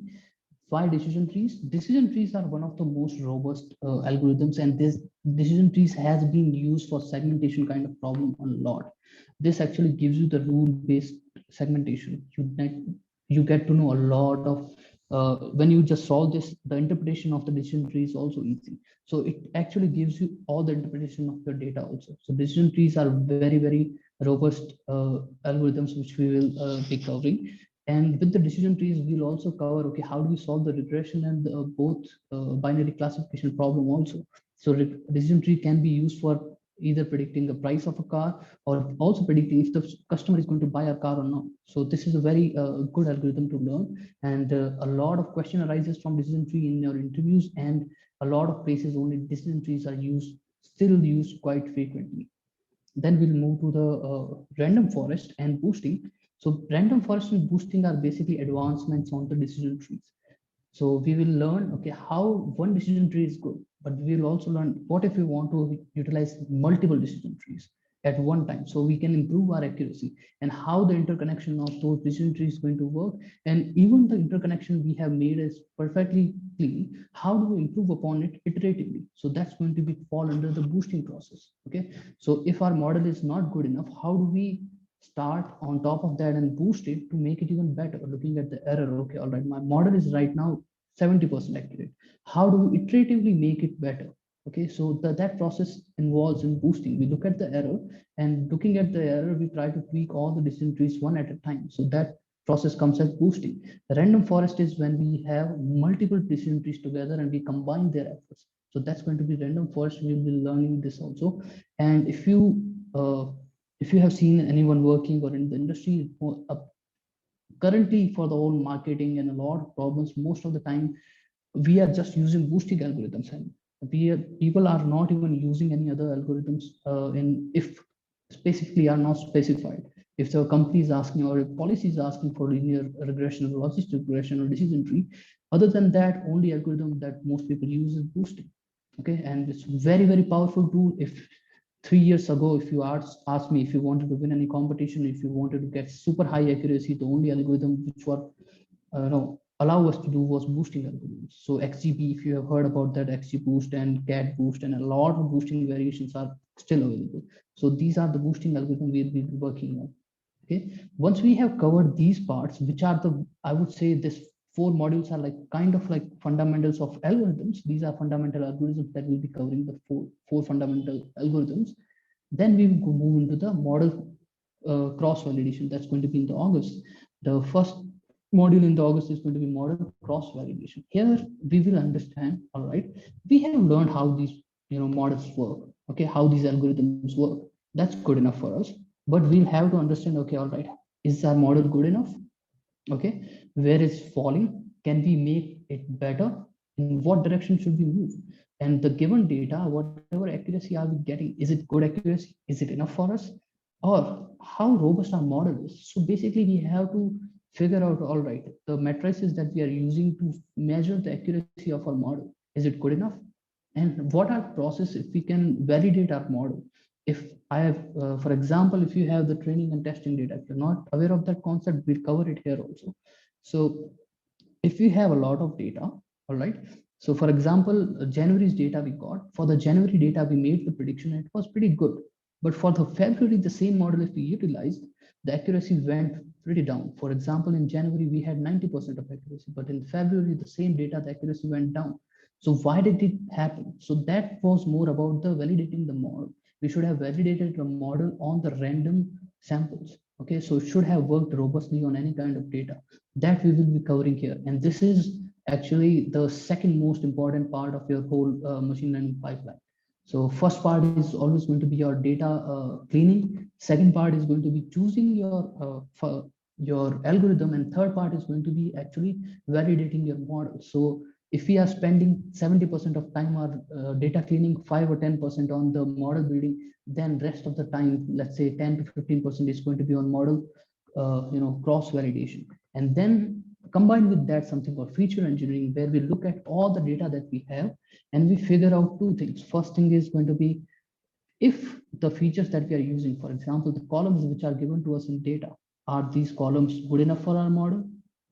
Why decision trees? Decision trees are one of the most robust algorithms, and this decision trees has been used for segmentation kind of problem a lot. This actually gives you the rule-based segmentation. You get to know a lot of when you just solve this, the interpretation of the decision tree is also easy. So it actually gives you all the interpretation of your data also. So decision trees are very robust algorithms which we will be covering. And with the decision trees, we'll also cover, okay, how do we solve the regression and both binary classification problem also. So decision tree can be used for either predicting the price of a car or also predicting if the customer is going to buy a car or not. So this is a very good algorithm to learn. And a lot of question arises from decision tree in your interviews, and a lot of places only decision trees are still used quite frequently. Then we'll move to the random forest and boosting. So random forest and boosting are basically advancements on the decision trees. So we will learn, okay, how one decision tree is good, but we will also learn what if we want to utilize multiple decision trees at one time, so we can improve our accuracy, and how the interconnection of those decision trees is going to work. And even the interconnection we have made is perfectly clean, how do we improve upon it iteratively? So that's going to be fall under the boosting process. Okay, so if our model is not good enough, how do we start on top of that and boost it to make it even better? Looking at the error, okay, all right, my model is right now 70% accurate, how do we iteratively make it better? Okay, so that process involves in boosting. We look at the error, and looking at the error, we try to tweak all the decision trees one at a time. So that process comes as boosting. The random forest is when we have multiple decision trees together and we combine their efforts. So that's going to be random forest. We'll be learning this also. And if you have seen anyone working or in the industry, currently for the whole marketing and a lot of problems, most of the time we are just using boosting algorithms, and people are not even using any other algorithms in if specifically are not specified. If the company is asking or if policy is asking for linear regression or logistic regression or decision tree, other than that, only algorithm that most people use is boosting. Okay, and it's very powerful tool. If 3 years ago, if you asked me if you wanted to win any competition, if you wanted to get super high accuracy, the only algorithm which were allow us to do was boosting algorithms. So XGB, if you have heard about that, XGBoost and CAT boost and a lot of boosting variations are still available. So these are the boosting algorithm we'll be working on. Okay, once we have covered these parts, which are the, I would say this 4 modules are like kind of like fundamentals of algorithms. These are fundamental algorithms that will be covering the four fundamental algorithms. Then we will move into the model cross validation. That's going to be in the August. The first module in the August is going to be model cross validation. Here we will understand, all right, we have learned how these models work, okay, how these algorithms work. That's good enough for us, but we'll have to understand, okay, all right, is our model good enough? Okay, where is falling? Can we make it better? In what direction should we move? And the given data, whatever accuracy are we getting? Is it good accuracy? Is it enough for us? Or how robust our model is? So basically we have to figure out, all right, the matrices that we are using to measure the accuracy of our model, is it good enough? And what are process if we can validate our model? If I have, for example, if you have the training and testing data, if you're not aware of that concept, we'll cover it here also. So if we have a lot of data, all right. So for example, January's data we got, for the January data, we made the prediction, it was pretty good. But for the February, the same model, if we utilized, the accuracy went pretty down. For example, in January, we had 90% of accuracy, but in February, the same data, the accuracy went down. So why did it happen? So that was more about the validating the model. We should have validated the model on the random samples. Okay, so it should have worked robustly on any kind of data that we will be covering here. And this is actually the second most important part of your whole machine learning pipeline. So first part is always going to be your data cleaning. Second part is going to be choosing your algorithm, and third part is going to be actually validating your model. So if we are spending 70% of time on data cleaning, 5 or 10% on the model building, then rest of the time, let's say 10 to 15% is going to be on model cross validation. And then combined with that, something called feature engineering, where we look at all the data that we have and we figure out two things. First thing is going to be, if the features that we are using, for example, the columns which are given to us in data, are these columns good enough for our model?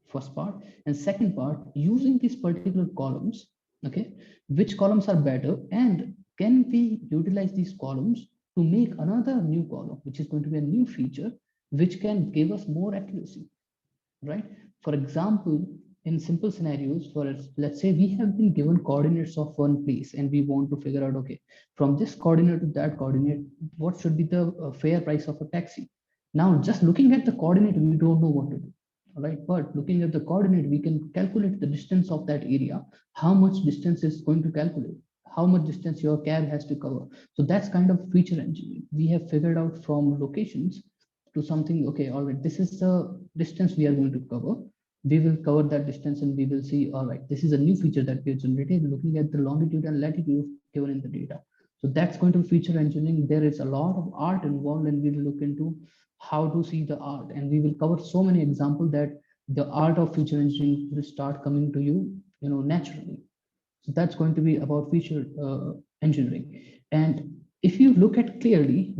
First part. And second part, using these particular columns, okay, which columns are better, and can we utilize these columns to make another new column, which is going to be a new feature, which can give us more accuracy, right? For example, in simple scenarios, for let's say we have been given coordinates of one place and we want to figure out, okay, from this coordinate to that coordinate, what should be the fair price of a taxi? Now, just looking at the coordinate, we don't know what to do, right? But looking at the coordinate, we can calculate the distance of that area, how much distance is going to calculate, how much distance your cab has to cover. So that's kind of feature engineering. We have figured out from locations to something, okay, all right, this is the distance we are going to cover. We will cover that distance and we will see, all right, this is a new feature that we have generated looking at the longitude and latitude given in the data. So that's going to be feature engineering. There is a lot of art involved, and we will look into how to see the art, and we will cover so many examples that the art of feature engineering will start coming to you, naturally. So that's going to be about feature engineering. And if you look at clearly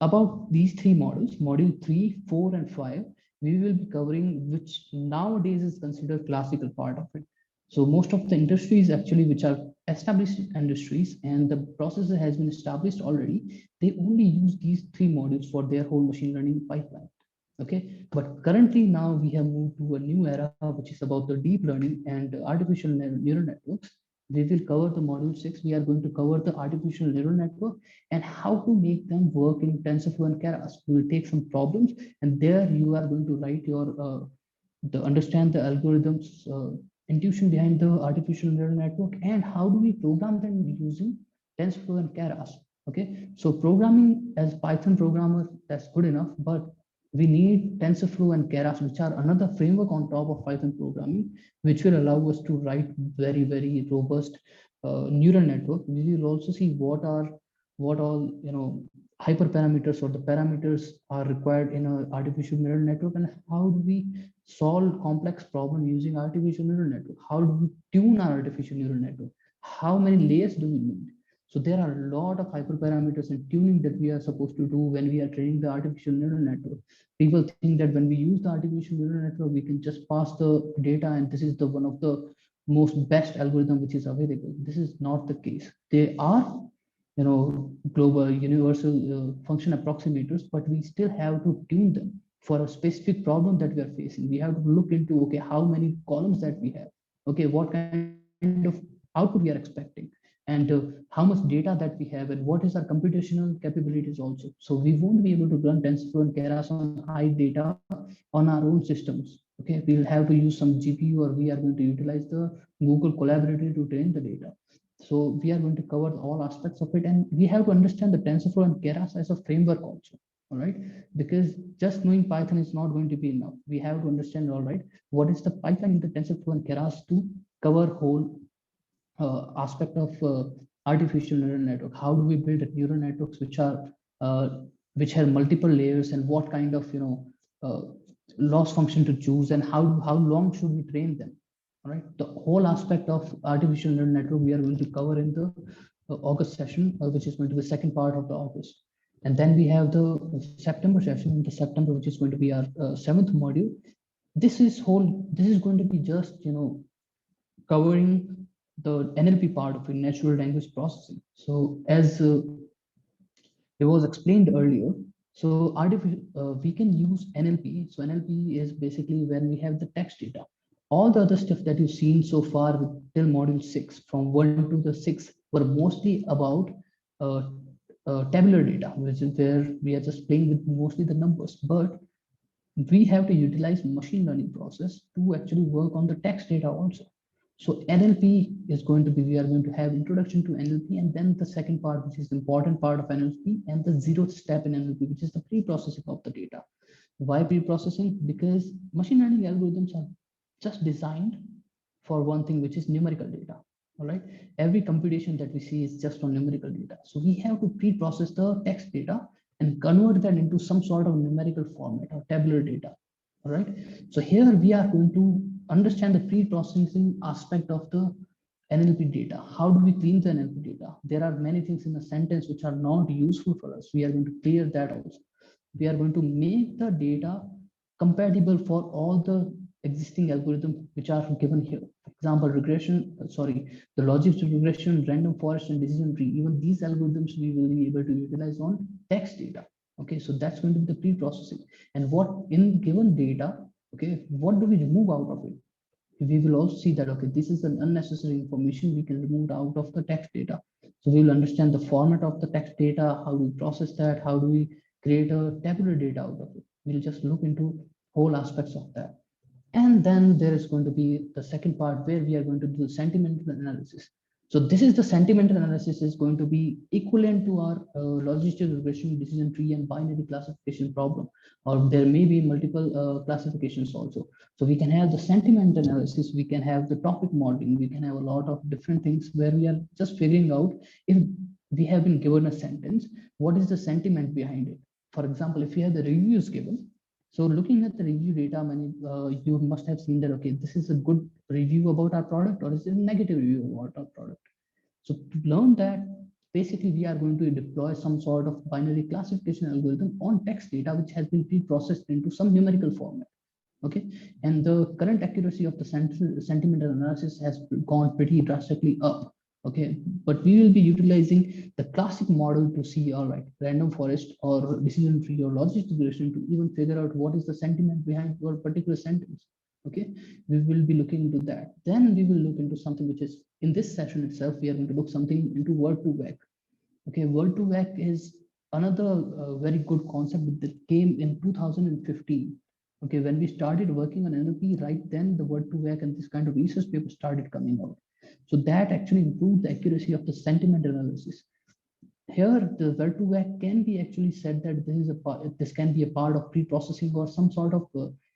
about these three models, module 3, 4, and 5, we will be covering, which nowadays is considered classical part of it. So most of the industries actually, which are established industries and the process has been established already, they only use these three modules for their whole machine learning pipeline. Okay, but currently now we have moved to a new era, which is about the deep learning and artificial neural networks. We will cover the module 6. We are going to cover the artificial neural network and how to make them work in TensorFlow and Keras. We will take some problems, and there you are going to write your understand the algorithms, intuition behind the artificial neural network, and how do we program them using TensorFlow and Keras. Okay, so programming as Python programmer, that's good enough, but we need TensorFlow and Keras, which are another framework on top of Python programming, which will allow us to write very, very robust neural network. We will also see what all hyperparameters or the parameters are required in an artificial neural network, and how do we solve complex problem using artificial neural network? How do we tune our artificial neural network? How many layers do we need? So there are a lot of hyperparameters and tuning that we are supposed to do when we are training the artificial neural network. People think that when we use the artificial neural network, we can just pass the data and this is the one of the most best algorithm which is available. This is not the case. They are, global universal function approximators, but we still have to tune them for a specific problem that we are facing. We have to look into, okay, how many columns that we have, okay, what kind of output we are expecting, and how much data that we have, and what is our computational capabilities also. So we won't be able to run TensorFlow and Keras on high data on our own systems. Okay, we'll have to use some GPU, or we are going to utilize the Google Collaborator to train the data. So we are going to cover all aspects of it, and we have to understand the TensorFlow and Keras as a framework also. All right, because just knowing Python is not going to be enough. We have to understand, all right, what is the pipeline in the TensorFlow and Keras to cover whole aspect of artificial neural network. How do we build neural networks uh, which have multiple layers, and what kind of loss function to choose, and how long should we train them? All right, the whole aspect of artificial neural network we are going to cover in the August session, which is going to be the second part of the August. And then we have the September session in the September, which is going to be our seventh module. This is going to be just covering the NLP part of it, natural language processing. So as it was explained earlier, so we can use NLP. So NLP is basically when we have the text data. All the other stuff that you've seen so far till module 6, from 1 to the 6, were mostly about uh, tabular data, which is where we are just playing with mostly the numbers. But we have to utilize machine learning process to actually work on the text data also. So NLP is going to be, we are going to have introduction to NLP, and then the second part, which is the important part of NLP, and the 0th step in NLP, which is the pre-processing of the data. Why pre-processing? Because machine learning algorithms are just designed for one thing, which is numerical data. All right, every computation that we see is just on numerical data. So we have to pre-process the text data and convert that into some sort of numerical format or tabular data. All right, so here we are going to understand the pre-processing aspect of the NLP data. How do we clean the NLP data? There are many things in a sentence which are not useful for us. We are going to clear that also. We are going to make the data compatible for all the existing algorithms which are given here. For example, the logic regression, random forest, and decision tree. Even these algorithms we will be able to utilize on text data. Okay, so that's going to be the pre-processing. And what in given data, okay, what do we remove out of it? We will also see that, okay, this is an unnecessary information we can remove out of the text data. So we will understand the format of the text data, how do we process that, how do we create a tabular data out of it. We'll just look into whole aspects of that. And then there is going to be the second part where we are going to do the sentimental analysis. So this is the sentimental analysis is going to be equivalent to our logistic regression, decision tree, and binary classification problem, or there may be multiple classifications also. So we can have the sentiment analysis, we can have the topic modeling, we can have a lot of different things where we are just figuring out if we have been given a sentence, what is the sentiment behind it? For example, if you have the reviews given, so looking at the review data, you must have seen that, okay, this is a good review about our product, or is it a negative review about our product? So to learn that, basically we are going to deploy some sort of binary classification algorithm on text data, which has been pre-processed into some numerical format. Okay, and the current accuracy of the sentimental analysis has gone pretty drastically up. Okay, but we will be utilizing the classic model to see, all right, random forest or decision tree or logic regression to even figure out what is the sentiment behind your particular sentence. Okay, we will be looking into that. Then we will look into something which is in this session itself. We are going to look something into word2vec. Okay, word2vec is another very good concept that came in 2015. Okay, when we started working on NLP, right then the word2vec and this kind of research paper started coming out. So that actually improved the accuracy of the sentiment analysis. Here, the word2vec can be actually said that this can be a part of pre-processing or some sort of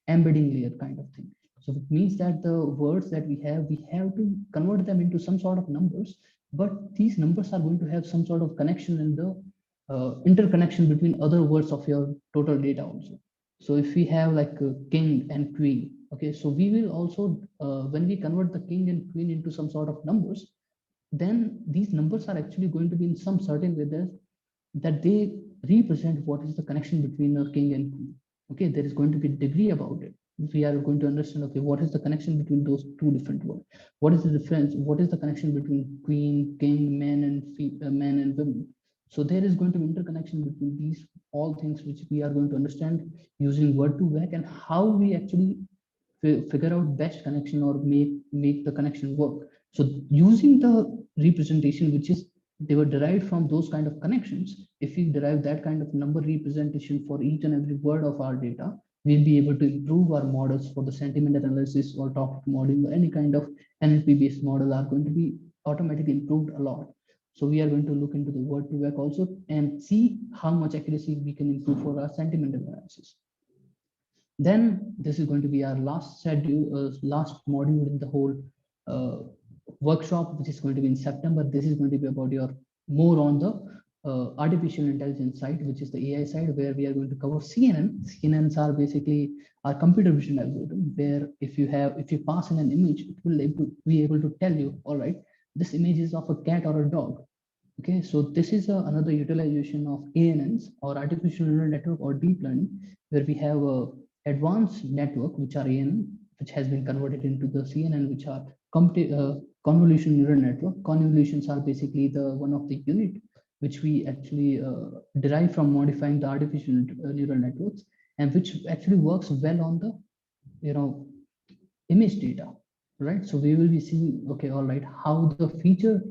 embedding layer kind of thing. So it means that the words that we have to convert them into some sort of numbers, but these numbers are going to have some sort of connection in the interconnection between other words of your total data also. So if we have like king and queen, okay, so we will also, when we convert the king and queen into some sort of numbers, then these numbers are actually going to be in some certain way that they represent what is the connection between a king and queen. Okay, there is going to be degree about it. We are going to understand, okay, what is the connection between those two different words? What is the difference? What is the connection between queen, king, man, man and women? So there is going to be interconnection between these all things, which we are going to understand using word2vec, and how we actually figure out best connection or make the connection work. So using the representation, which is they were derived from those kind of connections, if we derive that kind of number representation for each and every word of our data, we'll be able to improve our models for the sentiment analysis or topic modeling or any kind of NLP based model are going to be automatically improved a lot. So we are going to look into the word2vec also and see how much accuracy we can improve for our sentiment analysis. Then this is going to be our last schedule, last module in the whole uh, workshop, which is going to be in September. This is going to be about your more on the artificial intelligence side, which is the AI side, where we are going to cover CNN. CNNs are basically our computer vision algorithm, where if you pass in an image, it will be able to tell you, all right, this image is of a cat or a dog. Okay, so this is another utilization of ANNs or artificial neural network or deep learning, where we have a advanced network, which are ANN, which has been converted into the CNN, which are convolution neural network. Convolutions are basically the one of the unit which we actually derive from modifying the artificial neural networks, and which actually works well on the image data, right? So we will be seeing, okay, all right, how the feature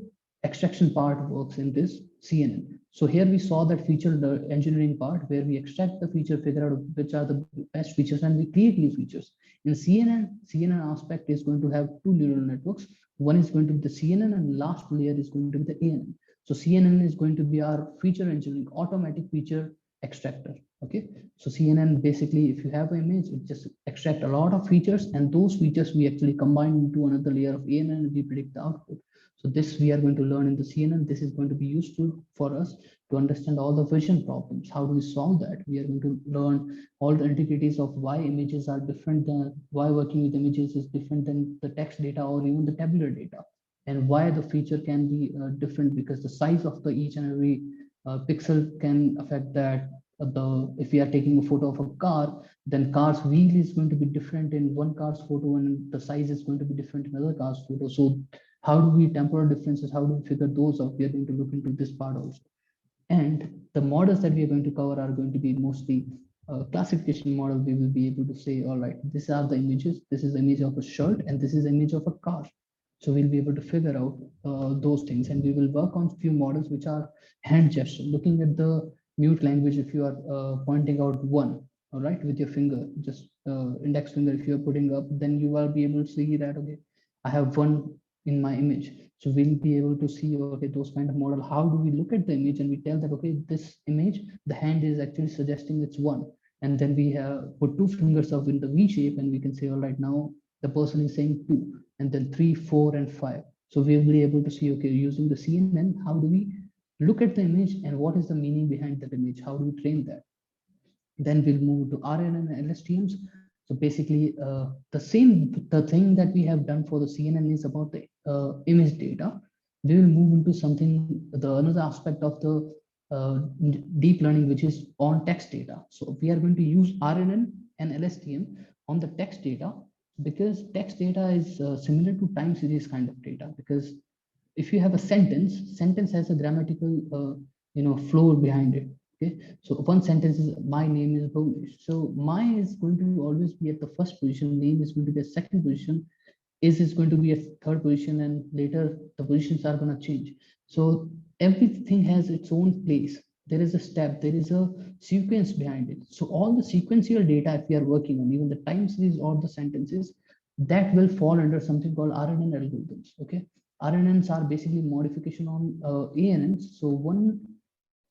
extraction part works in this CNN. So here we saw that feature the engineering part, where we extract the feature, figure out which are the best features, and we create new features. In CNN aspect is going to have two neural networks. One is going to be the CNN, and last layer is going to be the ANN. So CNN is going to be our feature engineering, automatic feature extractor. Okay, so CNN basically, if you have an image, it just extract a lot of features, and those features we actually combine into another layer of ANN, and we predict the output. So this we are going to learn in the CNN. This is going to be useful for us to understand all the vision problems. How do we solve that? We are going to learn all the intricacies of why images are different than why working with images is different than the text data or even the tabular data, and why the feature can be different, because the size of the each and every pixel can affect that. If we are taking a photo of a car, then car's wheel is going to be different in one car's photo, and the size is going to be different in another car's photo. So how do we temporal differences, how do we figure those out? We are going to look into this part also. And the models that we are going to cover are going to be mostly classification model. We will be able to say, all right, these are the images. This is the image of a shirt, and this is the image of a car. So we'll be able to figure out those things, and we will work on few models which are hand gesture. Looking at the mute language, if you are pointing out one, all right, with your finger, just index finger, if you are putting up, then you will be able to see that, okay, I have one in my image. So we'll be able to see, okay, those kind of model. How do we look at the image and we tell that, okay, this image, the hand is actually suggesting it's one. And then we have put two fingers up in the V shape, and we can say, all right, now the person is saying two, and then 3, 4, and 5. So we'll be able to see, okay, using the CNN, how do we look at the image and what is the meaning behind that image? How do we train that? Then we'll move to RNN and LSTMs. So basically, the thing that we have done for the CNN is about the image data. We will move into something, another aspect of the deep learning, which is on text data. So we are going to use RNN and LSTM on the text data, because text data is similar to time series kind of data. Because if you have a sentence has a grammatical flow behind it. Okay, so one sentence is, my name is Bhunesh. So my is going to always be at the first position, name is going to be a second position, is going to be a third position, and later the positions are going to change. So everything has its own place. There is a step, there is a sequence behind it. So all the sequential data, if we are working on even the time series or the sentences, that will fall under something called RNN algorithms. Okay, RNNs are basically modification on ANNs. So one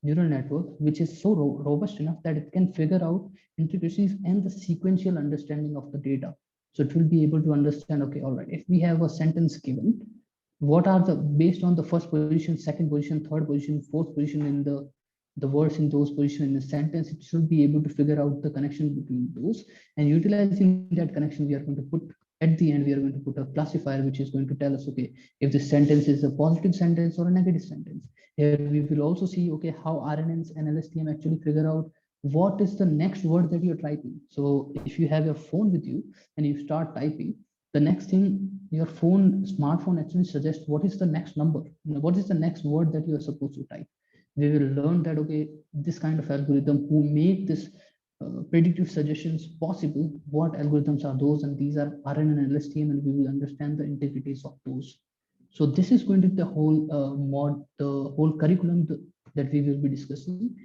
neural network which is so robust enough that it can figure out intricacies and the sequential understanding of the data. So it will be able to understand, okay, all right, if we have a sentence given, what are the, based on the first position, second position, third position, fourth position in the words in those positions in the sentence, it should be able to figure out the connection between those. And utilizing that connection, we are going to put at the end, we are going to put a classifier, which is going to tell us, okay, if this sentence is a positive sentence or a negative sentence. Here we will also see, okay, how RNNs and LSTM actually figure out what is the next word that you're typing. So if you have your phone with you and you start typing, the next thing your smartphone actually suggests what is the next number, what is the next word that you are supposed to type. We will learn that, okay, this kind of algorithm who make this predictive suggestions possible, what algorithms are those, and these are RNN and LSTM, and we will understand the integrities of those. So this is going to be the whole the whole curriculum that we will be discussing.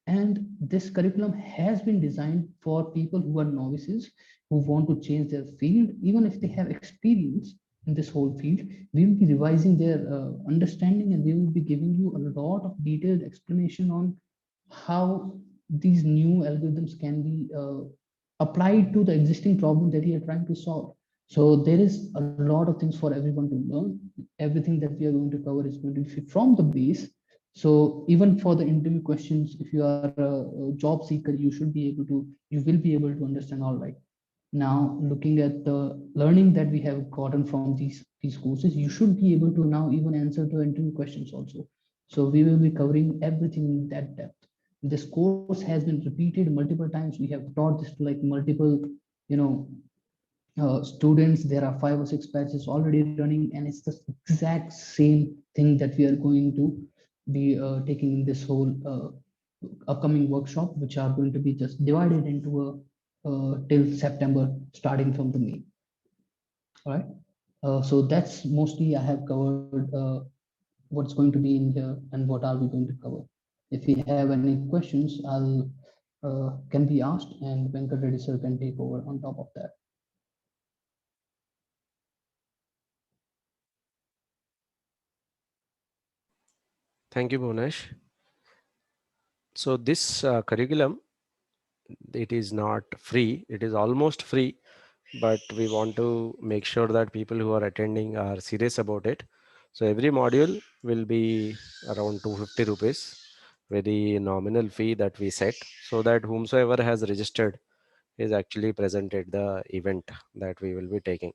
And this curriculum has been designed for people who are novices, who want to change their field. Even if they have experience in this whole field, we will be revising their understanding, and we will be giving you a lot of detailed explanation on how these new algorithms can be applied to the existing problem that you are trying to solve. So there is a lot of things for everyone to learn. Everything that we are going to cover is going to be from the base. So even for the interview questions, if you are a job seeker, you will be able to understand all right. Now, looking at the learning that we have gotten from these courses, you should be able to now even answer the interview questions also. So we will be covering everything in that depth. This course has been repeated multiple times. We have taught this to like multiple, you know, students. There are 5 or 6 batches already running, and it's the exact same thing that we are going to be taking in this whole upcoming workshop, which are going to be just divided into a till September, starting from the May. All right. So that's mostly I have covered what's going to be in here and what are we going to cover. If you have any questions, I'll can be asked, and Venkat Reddy sir can take over on top of that. Thank you, Bhunesh. So this curriculum, it is not free. It is almost free, but we want to make sure that people who are attending are serious about it. So every module will be around 250 rupees, very nominal fee that we set, so that whomsoever has registered is actually present at the event that we will be taking.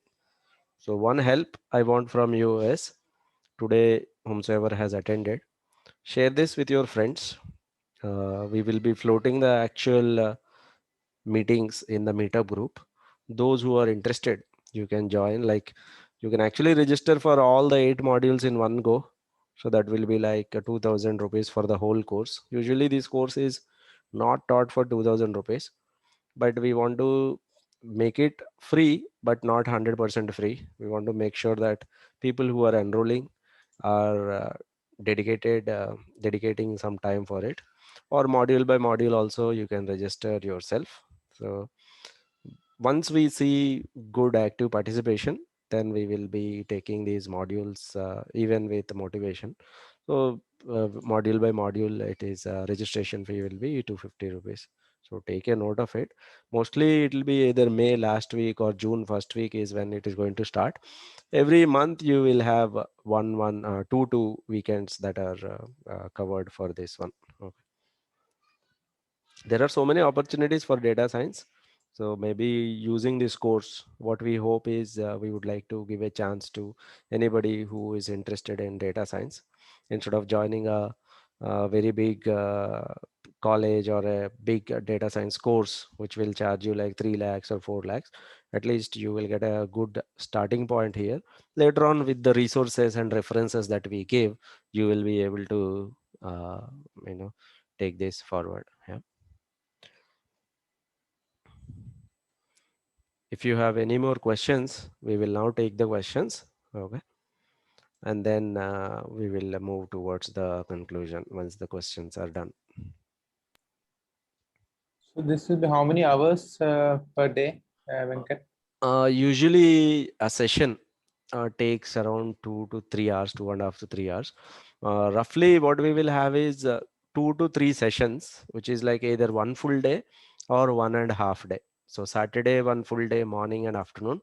So one help I want from you is, today whomsoever has attended, share this with your friends. We will be floating the actual meetings in the meetup group. Those who are interested, you can join. Like, you can actually register for all the 8 modules in one go. So that will be like 2000 rupees for the whole course. Usually this course is not taught for 2000 rupees, but we want to make it free, but not 100% free. We want to make sure that people who are enrolling are dedicating some time for it, or module by module also you can register yourself. So once we see good active participation, then we will be taking these modules even with motivation. So module by module, it is registration fee will be 250 rupees. So take a note of it. Mostly it will be either May last week or June first week is when it is going to start. Every month you will have two weekends that are covered for this one. Okay. There are so many opportunities for data science. So maybe using this course, what we hope is we would like to give a chance to anybody who is interested in data science. Instead of joining a very big college or a big data science course, which will charge you like 3 lakhs or 4 lakhs, at least you will get a good starting point here. Later on, with the resources and references that we give, you will be able to, uh, take this forward. Yeah. If you have any more questions, we will now take the questions. Okay. And then we will move towards the conclusion once the questions are done. So this will be how many hours per day, Venkat? Usually a session takes around 2 to 3 hours, 2.5 to 3 hours. Roughly what we will have is 2 to 3 sessions, which is like either one full day or 1.5 day. So Saturday, one full day, morning and afternoon.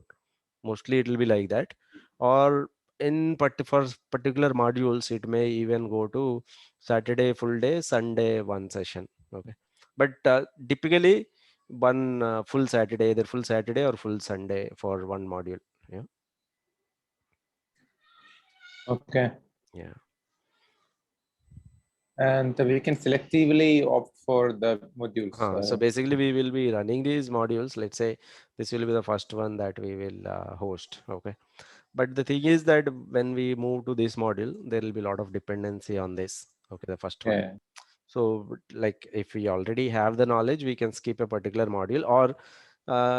Mostly it will be like that. Or for particular modules, it may even go to Saturday full day, Sunday one session. Okay. But typically one full Saturday, either full Saturday or full Sunday for one module. Okay. Yeah. And we can selectively opt for the modules. So basically we will be running these modules. Let's say this will be the first one that we will host. Okay. But the thing is that when we move to this module, there will be a lot of dependency on this. Okay. The first one. Yeah. So like if we already have the knowledge, we can skip a particular module, or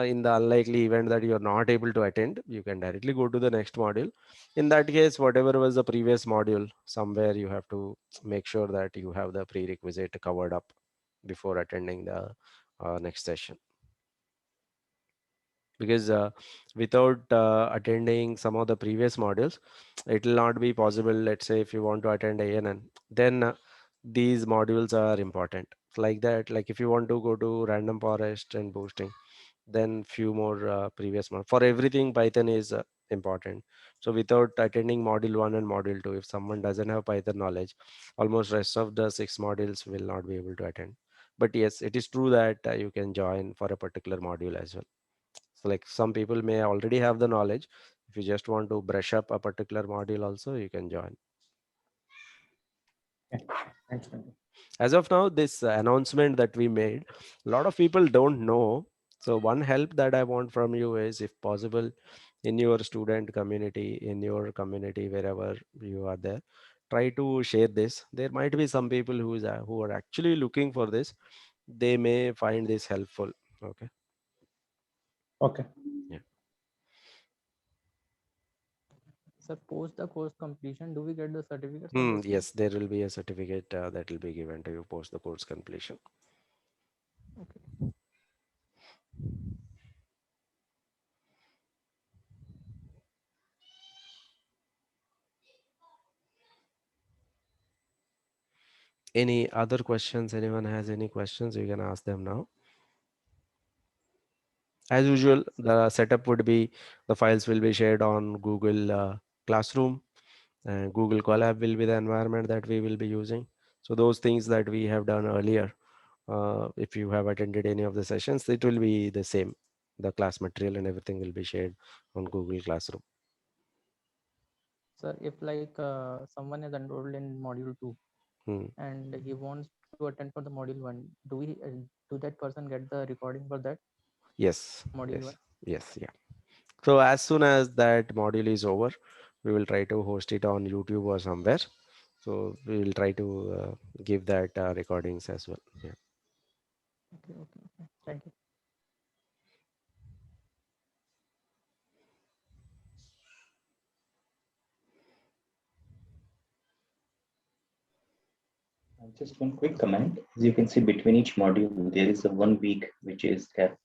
in the unlikely event that you're not able to attend, you can directly go to the next module. In that case, whatever was the previous module, somewhere you have to make sure that you have the prerequisite covered up before attending the next session. Because without attending some of the previous modules, it will not be possible. Let's say if you want to attend ANN, then these modules are important. Like that, like if you want to go to random forest and boosting, then few more previous modules. For everything, Python is important. So without attending module 1 and module 2, if someone doesn't have Python knowledge, almost rest of the 6 modules will not be able to attend. But yes, it is true that you can join for a particular module as well. So like some people may already have the knowledge. If you just want to brush up a particular module also, you can join. Okay. Thanks, Nandini. As of now, this announcement that we made, a lot of people don't know. So one help that I want from you is, if possible, in your student community, in your community, wherever you are there, try to share this. There might be some people who are actually looking for this. They may find this helpful. Okay. Okay. Yeah. Sir, post the course completion, do we get the certificates of the same? Yes, there will be a certificate that will be given to you post the course completion. Okay. Any other questions? Anyone has any questions? You can ask them now. As usual, the setup would be the files will be shared on Google Classroom, and Google Colab will be the environment that we will be using. So those things that we have done earlier, if you have attended any of the sessions, it will be the same. The class material and everything will be shared on Google Classroom. Sir, if like someone is enrolled in module 2 and he wants to attend for the module 1, do that person get the recording for that Yes. module Yes. 1? Yes. Yeah. So as soon as that module is over, we will try to host it on YouTube or somewhere. So we will try to give that recordings as well. Yeah. Okay, okay, okay. Thank you. Just one quick comment. As you can see, between each module, there is a 1 week which is kept.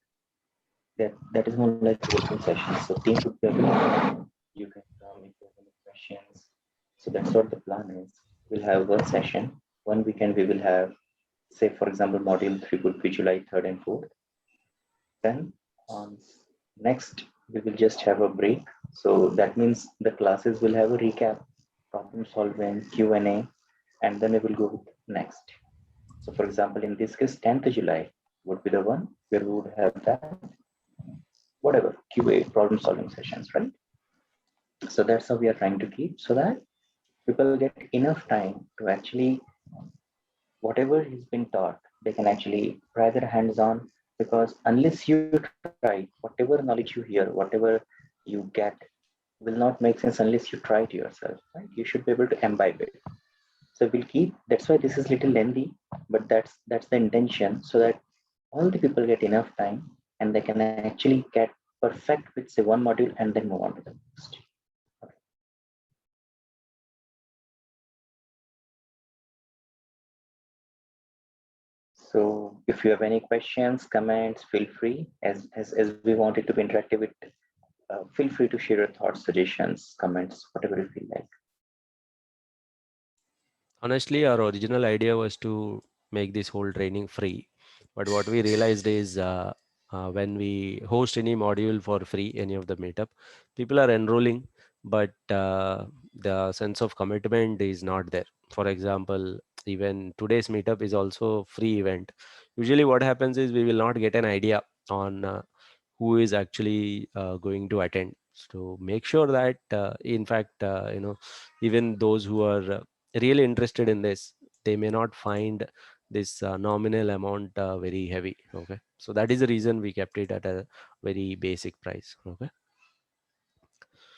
That is more like working sessions. So team would be available. You can come if you have any questions. So that's what the plan is. We'll have one session. One weekend we will have, say for example, module 3 would be July 3rd and 4th. Then on next we will just have a break. So that means the classes will have a recap, problem solving, Q&A, and then we will go with next. So for example, in this case, 10th July would be the one where we would have that, whatever, QA problem solving sessions, right? So that's how we are trying to keep, so that people get enough time to actually, whatever has been taught, they can actually try their hands on, because unless you try, whatever knowledge you hear, whatever you get will not make sense unless you try it yourself, right? You should be able to imbibe it. So we'll keep, that's why this is little lengthy, but that's the intention, so that all the people get enough time and they can actually get perfect with say one module and then move on to the next. Okay. So if you have any questions, comments, feel free. As we want it to be interactive, feel free to share your thoughts, suggestions, comments, whatever you feel like. Honestly, our original idea was to make this whole training free. But what we realized is when we host any module for free, any of the meetup, people are enrolling, but the sense of commitment is not there. For example, even today's meetup is also free event. Usually what happens is we will not get an idea on who is actually going to attend. So make sure that, in fact, even those who are really interested in this, they may not find this nominal amount very heavy. Okay, so that is the reason we kept it at a very basic price. Okay.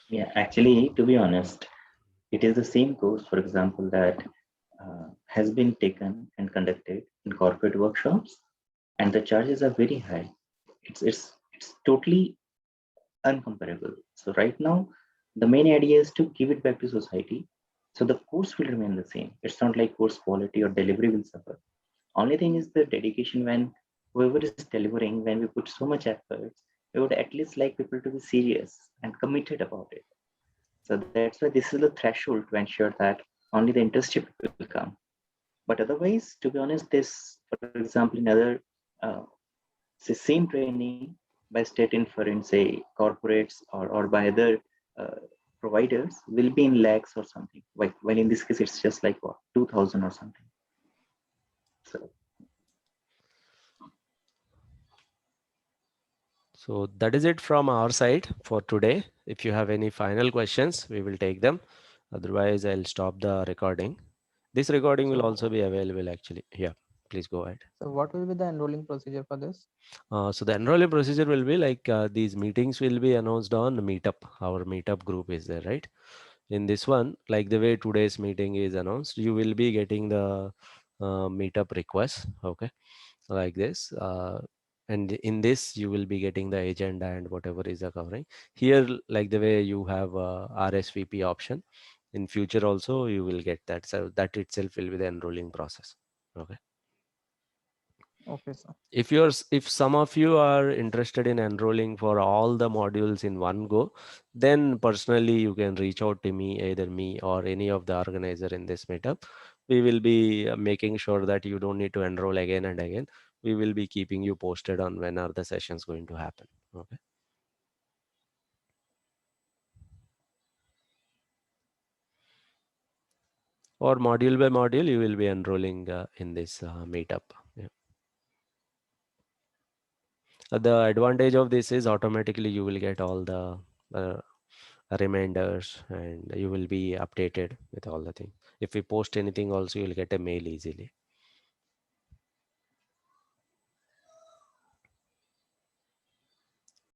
Yeah, actually, to be honest, it is the same course, for example, that has been taken and conducted in corporate workshops, and the charges are very high. It's totally uncomparable. So right now, the main idea is to give it back to society. So the course will remain the same. It's not like course quality or delivery will suffer. Only thing is the dedication. When whoever is delivering, when we put so much effort, we would at least like people to be serious and committed about it. So that's why this is the threshold to ensure that only the interested people will come. But otherwise, to be honest, this, for example, in other same training by state inference, say corporates or by other uh, providers will be in lakhs or something. Like, well, in this case, it's just like what, 2,000 or something. So that is it from our side for today. If you have any final questions, we will take them. Otherwise, I'll stop the recording. This recording will also be available actually. Yeah, please go ahead. So what will be the enrolling procedure for this? So the enrolling procedure will be like these meetings will be announced on Meetup. Our Meetup group is there, right? In this one, like the way today's meeting is announced, you will be getting the Meetup request. Okay, like this. And in this, you will be getting the agenda and whatever is the covering. Here, like the way you have RSVP option, in future also you will get that. So that itself will be the enrolling process. Okay. Okay, sir. If some of you are interested in enrolling for all the modules in one go, then personally you can reach out to me, either me or any of the organizer in this meetup. We will be making sure that you don't need to enroll again and again. We will be keeping you posted on when are the sessions going to happen. Okay. Or module by module, you will be enrolling in this meetup. Yeah. The advantage of this is automatically you will get all the reminders and you will be updated with all the things. If we post anything also, you'll get a mail easily.